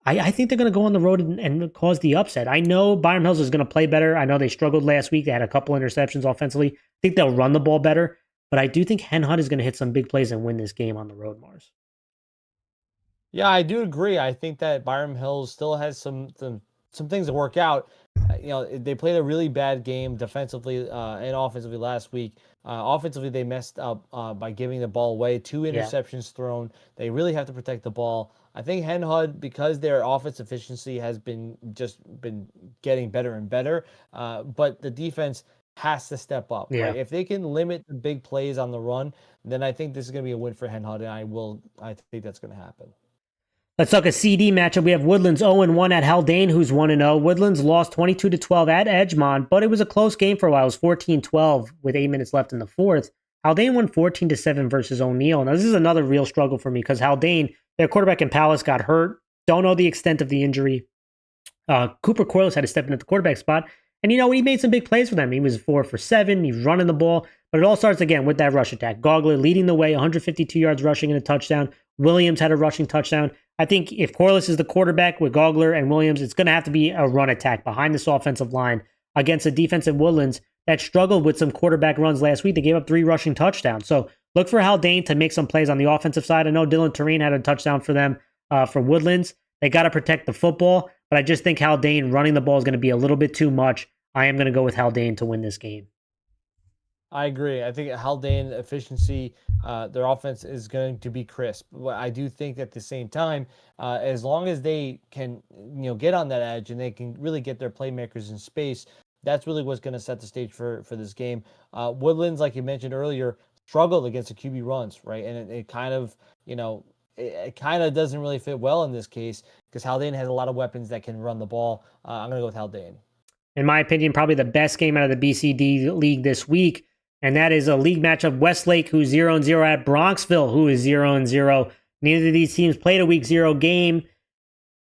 A: I think they're going to go on the road and cause the upset. I know Byram Hills is going to play better. I know they struggled last week. They had a couple interceptions offensively. I think they'll run the ball better. But I do think Hen Hud is going to hit some big plays and win this game on the road, Mars.
B: Yeah, I do agree. I think that Byram Hills still has some things to work out. They played a really bad game defensively and offensively last week. Offensively, they messed up by giving the ball away. 2 interceptions thrown. They really have to protect the ball. I think Hen Hud, because their offense efficiency has been getting better and better, but the defense has to step up.
A: Yeah.
B: Right? If they can limit the big plays on the run, then I think this is going to be a win for Hen Hud, and I think that's going to happen.
A: Let's talk a CD matchup. We have Woodlands 0-1 at Haldane, who's 1-0. Woodlands lost 22-12 at Edgemont, but it was a close game for a while. It was 14-12 with 8 minutes left in the fourth. Haldane won 14-7 versus O'Neill. Now, this is another real struggle for me because Haldane, their quarterback in Palace, got hurt. Don't know the extent of the injury. Cooper Corliss had to step in at the quarterback spot. And, he made some big plays for them. He was 4 for 7. He's running the ball. But it all starts, again, with that rush attack. Gogler leading the way, 152 yards rushing and a touchdown. Williams had a rushing touchdown. I think if Corliss is the quarterback with Gogler and Williams, it's going to have to be a run attack behind this offensive line against a defensive Woodlands that struggled with some quarterback runs last week. They gave up 3 rushing touchdowns. So look for Haldane to make some plays on the offensive side. I know Dylan Tureen had a touchdown for them for Woodlands. They got to protect the football, but I just think Haldane running the ball is going to be a little bit too much. I am going to go with Haldane to win this game.
B: I agree. I think Haldane efficiency, their offense is going to be crisp. But I do think at the same time, as long as they can, get on that edge and they can really get their playmakers in space, that's really what's going to set the stage for this game. Woodlands, like you mentioned earlier, struggled against the QB runs, right? And it kind of, it kind of doesn't really fit well in this case because Haldane has a lot of weapons that can run the ball. I'm going to go with Haldane. In my opinion, probably the best game out of the BCD league this week. And that is a league matchup. Westlake, who's 0-0 at Bronxville, who is 0-0. Neither of these teams played a week 0 game.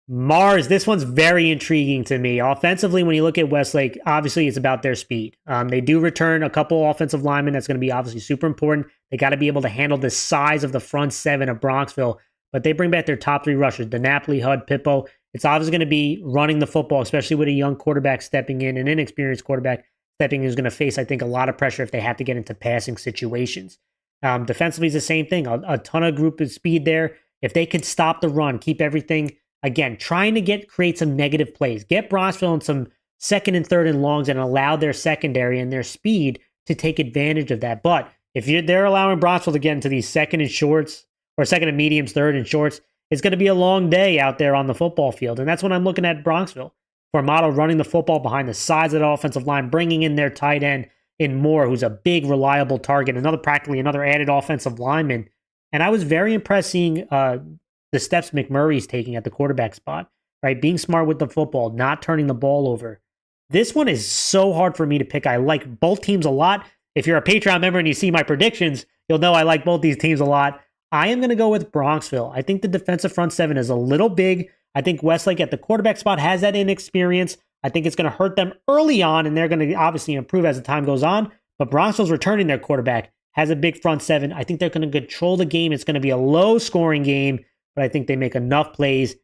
B: Mars, this one's very intriguing to me. Offensively, when you look at Westlake, obviously it's about their speed. They do return a couple offensive linemen. That's going to be obviously super important. They got to be able to handle the size of the front 7 of Bronxville. But they bring back their top 3 rushers, DeNapoli, Hud, Pippo. It's obviously going to be running the football, especially with a young quarterback stepping in, an inexperienced quarterback stepping in who's going to face, I think, a lot of pressure if they have to get into passing situations. Defensively is the same thing. A ton of group of speed there. If they could stop the run, keep everything, again, trying to create some negative plays. Get Bronxville in some 2nd and 3rd and longs and allow their secondary and their speed to take advantage of that. But if they're allowing Bronxville to get into these 2nd and shorts or 2nd and mediums, 3rd and shorts, it's going to be a long day out there on the football field. And that's when I'm looking at Bronxville. Formato running the football behind the sides of the offensive line, bringing in their tight end in Moore, who's a big, reliable target, practically another added offensive lineman. And I was very impressed seeing the steps McMurray's taking at the quarterback spot, right? Being smart with the football, not turning the ball over. This one is so hard for me to pick. I like both teams a lot. If you're a Patreon member and you see my predictions, you'll know I like both these teams a lot. I am going to go with Bronxville. I think the defensive front 7 is a little big.
A: I think Westlake at the quarterback spot has that inexperience. I think it's going to hurt them early on, and they're going to obviously improve as the time goes on. But Bronxville's returning their quarterback, has a big front seven. I think they're going to control the game. It's going to be a low-scoring game, but I think they make enough plays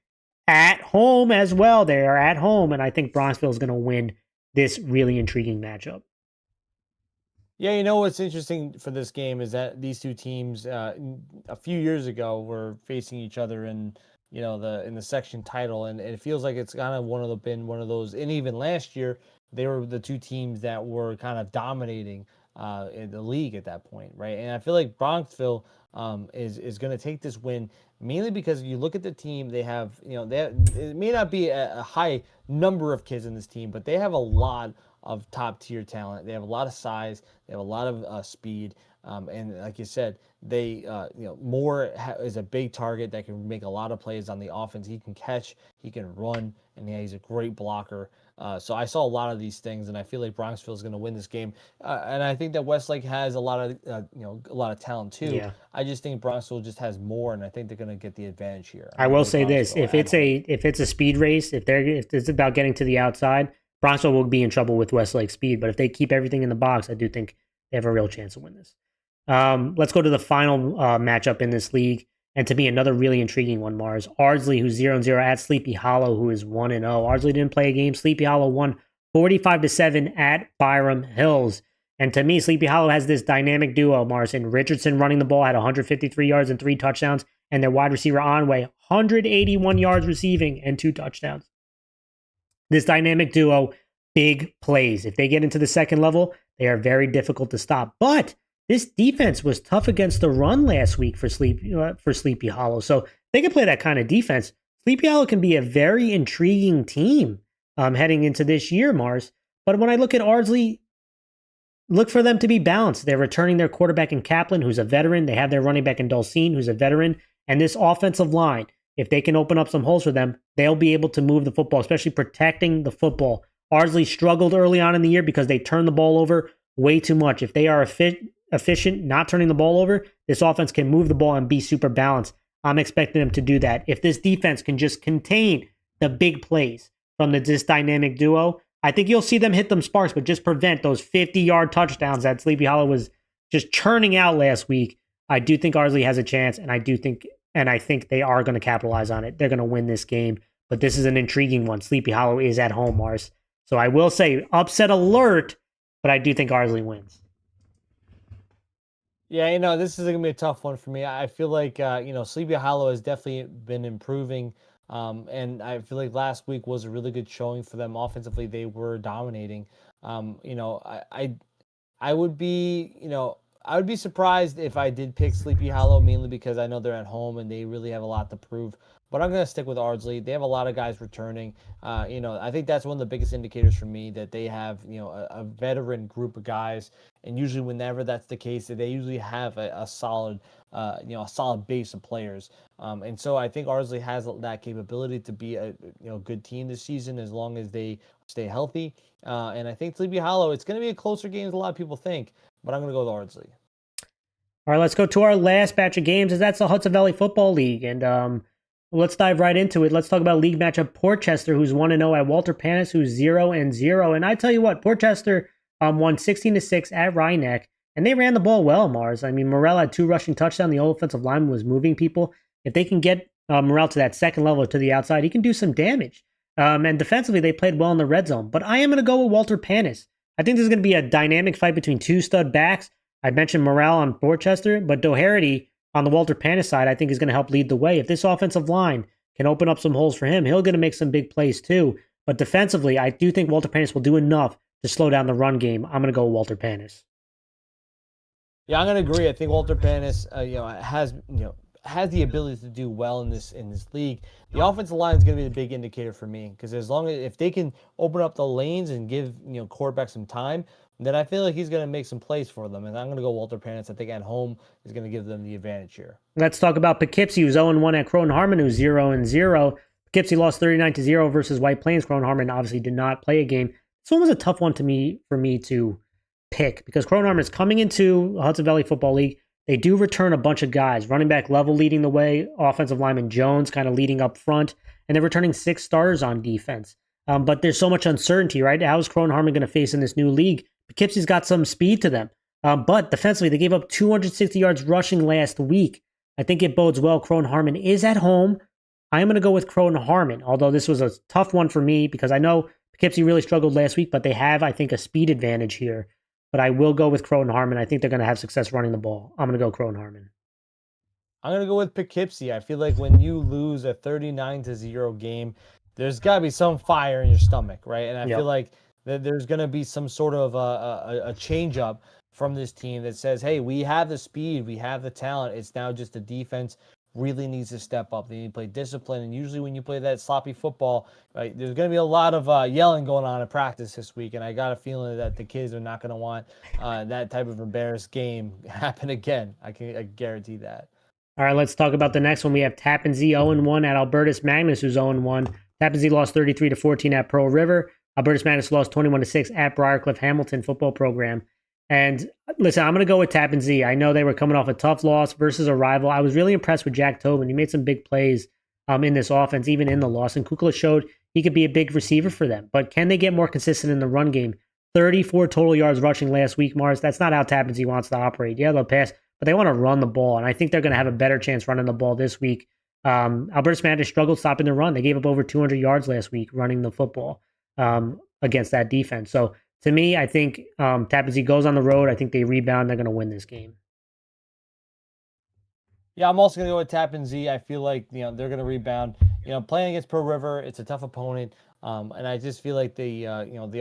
A: at home as well. They are at home, and I think Bronxville is going to win this really intriguing matchup.
B: Yeah, you know what's interesting for this game is that these two teams a few years ago were facing each other in the section title, and it feels like it's kind of been one of those. And even last year, they were the two teams that were kind of dominating in the league at that point, right? And I feel like Bronxville is going to take this win mainly because you look at the team. They have it may not be a high number of kids in this team, but they have a lot of top tier talent. They have a lot of size. They have a lot of speed. And like you said, they Moore is a big target that can make a lot of plays on the offense. He can catch, he can run, and he's a great blocker. So I saw a lot of these things, and I feel like Bronxville is going to win this game. And I think that Westlake has a lot of talent too.
A: Yeah.
B: I just think Bronxville just has more, and I think they're going to get the advantage here.
A: I will say this: if it's a speed race, if it's about getting to the outside, Bronxville will be in trouble with Westlake's speed. But if they keep everything in the box, I do think they have a real chance to win this. Let's go to the final matchup in this league. And to me, another really intriguing one, Mars. Ardsley, who's 0-0 at Sleepy Hollow, who is 1-0. Ardsley didn't play a game. Sleepy Hollow won 45-7 at Byram Hills. And to me, Sleepy Hollow has this dynamic duo, Mars. And Richardson running the ball had 153 yards and 3 touchdowns. And their wide receiver, Onway, 181 yards receiving and 2 touchdowns. This dynamic duo, big plays. If they get into the second level, they are very difficult to stop. But this defense was tough against the run last week for Sleepy Hollow. So they can play that kind of defense. Sleepy Hollow can be a very intriguing team heading into this year, Mars. But when I look at Ardsley, look for them to be balanced. They're returning their quarterback in Kaplan, who's a veteran. They have their running back in Dulcine, who's a veteran. And this offensive line, if they can open up some holes for them, they'll be able to move the football, especially protecting the Ardsley struggled early on in the year because they turned the ball over way too much. If they are efficient, not turning the ball over, this offense can move the ball and be super balanced. I'm expecting them to do that. If this defense can just contain the big plays from this dynamic duo, I think you'll see them hit them sparks, but just prevent those 50-yard touchdowns that Sleepy Hollow was just churning out last week. I do think Ardsley has a chance, and I think they are going to capitalize on it. They're going to win this game, but this is an intriguing one. Sleepy Hollow is at home, Mars. So I will say upset alert, but I do think Ardsley wins.
B: Yeah, this is going to be a tough one for me. I feel like, Sleepy Hollow has definitely been improving. And I feel like last week was a really good showing for them. Offensively, they were dominating. I would be surprised if I did pick Sleepy Hollow, mainly because I know they're at home and they really have a lot to prove. But I'm going to stick with Ardsley. They have a lot of guys returning. I think that's one of the biggest indicators for me that they have, a veteran group of guys. And usually whenever that's the case, they usually have a solid base of players. And so I think Ardsley has that capability to be a good team this season as long as they stay healthy. And I think Sleepy Hollow, it's going to be a closer game than a lot of people think, but I'm going to go with Ardsley.
A: All right, let's go to our last batch of games, as that's the Hudson Valley Football League. And let's dive right into it. Let's talk about league matchup Portchester, who's 1-0 at Walter Panis, who's 0-0. And I tell you what, Portchester won 16-6 at Rhinebeck, and they ran the ball well, Mars. I mean, Morel had 2 rushing touchdowns. The offensive lineman was moving people. If they can get Morel to that second level to the outside, he can do some damage. And defensively, they played well in the red zone. But I am going to go with Walter Panis. I think this is going to be a dynamic fight between 2 stud backs. I mentioned Morel on Portchester, but Doherty on the Walter Panis side, I think is going to help lead the way. If this offensive line can open up some holes for him, he'll going to make some big plays too. But defensively, I do think Walter Panis will do enough to slow down the run game. I'm going to go with Walter Panis.
B: Yeah, I'm going to agree. I think Walter Panis, has the ability to do well in this league. The offensive line is going to be the big indicator for me, because if they can open up the lanes and give quarterback some time, then I feel like he's going to make some plays for them. And I'm going to go Walter Panis. I think at home is going to give them the advantage here.
A: Let's talk about Poughkeepsie, who's 0-1 at Croton Harmon, who's 0-0. Poughkeepsie lost 39-0 versus White Plains. Croton Harmon obviously did not play a game. This one was a tough one for me to pick, because Croton Harmon is coming into the Hudson Valley Football League. They do return a bunch of guys. Running back Level leading the way, offensive lineman Jones kind of leading up front, and they're returning 6 starters on defense. But there's so much uncertainty, right? How is Crone Harmon going to face in this new league? Poughkeepsie's got some speed to them. But defensively, they gave up 260 yards rushing last week. I think it bodes well. Crone Harmon is at home. I am going to go with Crone Harmon, although this was a tough one for me because I know Poughkeepsie really struggled last week, but they have, I think, a speed advantage here. But I will go with Crone Harmon. I think they're going to have success running the ball. I'm going to go Crone Harmon.
B: I'm going to go with Poughkeepsie. I feel like when you lose a 39-0 game, there's got to be some fire in your stomach, right? And I feel like that there's going to be some sort of a change up from this team that says, hey, we have the speed, we have the talent. It's now just the defense really needs to step up. They need to play discipline. And usually when you play that sloppy football, right, there's going to be a lot of yelling going on in practice this week. And I got a feeling that the kids are not going to want that type of embarrassed game happen again. I guarantee that.
A: All right, let's talk about the next one. We have Tappan Zee 0-1 at Albertus Magnus, who's 0-1. Tappan Zee lost 33-14 at Pearl River. Albertus Magnus lost 21-6 at Briarcliff Hamilton football program. And listen, I'm going to go with Tappan Zee. I know they were coming off a tough loss versus a rival. I was really impressed with Jack Tobin. He made some big plays in this offense, even in the loss. And Kukla showed he could be a big receiver for them. But can they get more consistent in the run game? 34 total yards rushing last week, Mars. That's not how Tappan Zee wants to operate. Yeah, they'll pass, but they want to run the ball. And I think they're going to have a better chance running the ball this week. Albertus Magnus struggled stopping the run. They gave up over 200 yards last week running the football against that defense. So to me, I think Tappan Zee goes on the road. I think they rebound. They're going to win this game.
B: Yeah, I'm also going to go with Tappan Zee. I feel like they're going to rebound. Playing against Pearl River, it's a tough opponent, and I just feel like the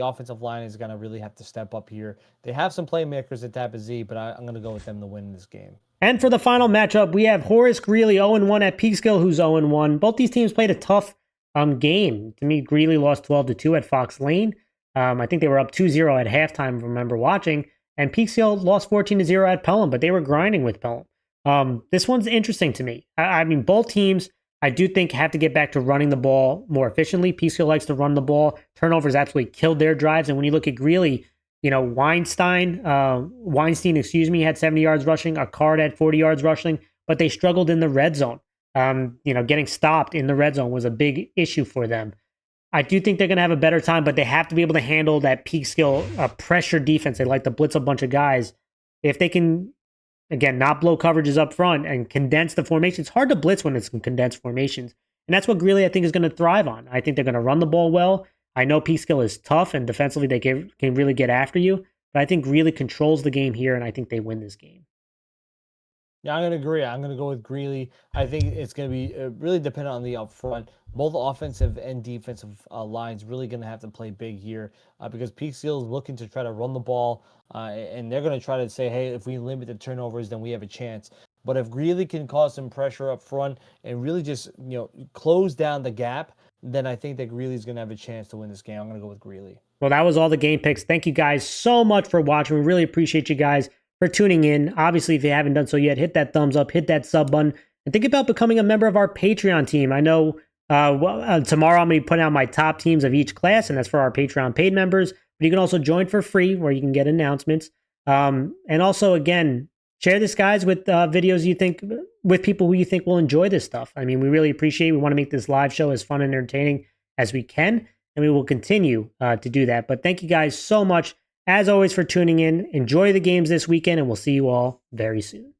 B: offensive line is going to really have to step up here. They have some playmakers at Tappan Zee, but I'm going to go with them to win this game.
A: And for the final matchup, we have Horace Greeley 0-1 at Peekskill, who's 0-1. Both these teams played a tough game. To me, Greeley lost 12-2 at Fox Lane. I think they were up 2-0 at halftime, remember watching. And Peekskill lost 14-0 at Pelham, but they were grinding with Pelham. This one's interesting to me. I mean, both teams, I do think, have to get back to running the ball more efficiently. Peekskill likes to run the ball. Turnovers absolutely killed their drives. And when you look at Greeley, Weinstein, had 70 yards rushing. Card had 40 yards rushing, but they struggled in the red zone. Getting stopped in the red zone was a big issue for them. I do think they're going to have a better time, but they have to be able to handle that Peekskill pressure defense. They like to blitz a bunch of guys. If they can, again, not blow coverages up front and condense the formation. It's hard to blitz when it's in condensed formations. And that's what Greeley, I think, is going to thrive on. I think they're going to run the ball well. I know Peekskill is tough, and defensively they can really get after you. But I think Greeley controls the game here, and I think they win this game.
B: Yeah, I'm going to agree. I'm going to go with Greeley. I think it's going to be really dependent on the upfront. Both offensive and defensive lines really going to have to play big here because Peekskill is looking to try to run the ball, and they're going to try to say, hey, if we limit the turnovers, then we have a chance. But if Greeley can cause some pressure up front and really just close down the gap, then I think that Greeley's going to have a chance to win this game. I'm going to go with Greeley.
A: Well, that was all the game picks. Thank you guys so much for watching. We really appreciate you guys for tuning in. Obviously, if you haven't done so yet, hit that thumbs up, hit that sub button, and think about becoming a member of our Patreon team. I know tomorrow I'm going to be putting out my top teams of each class, and that's for our Patreon paid members. But you can also join for free where you can get announcements. And also, again, share this, guys, with videos you think, with people who you think will enjoy this stuff. I mean, we really appreciate it. We want to make this live show as fun and entertaining as we can, and we will continue to do that. But thank you guys so much, as always, for tuning in. Enjoy the games this weekend, and we'll see you all very soon.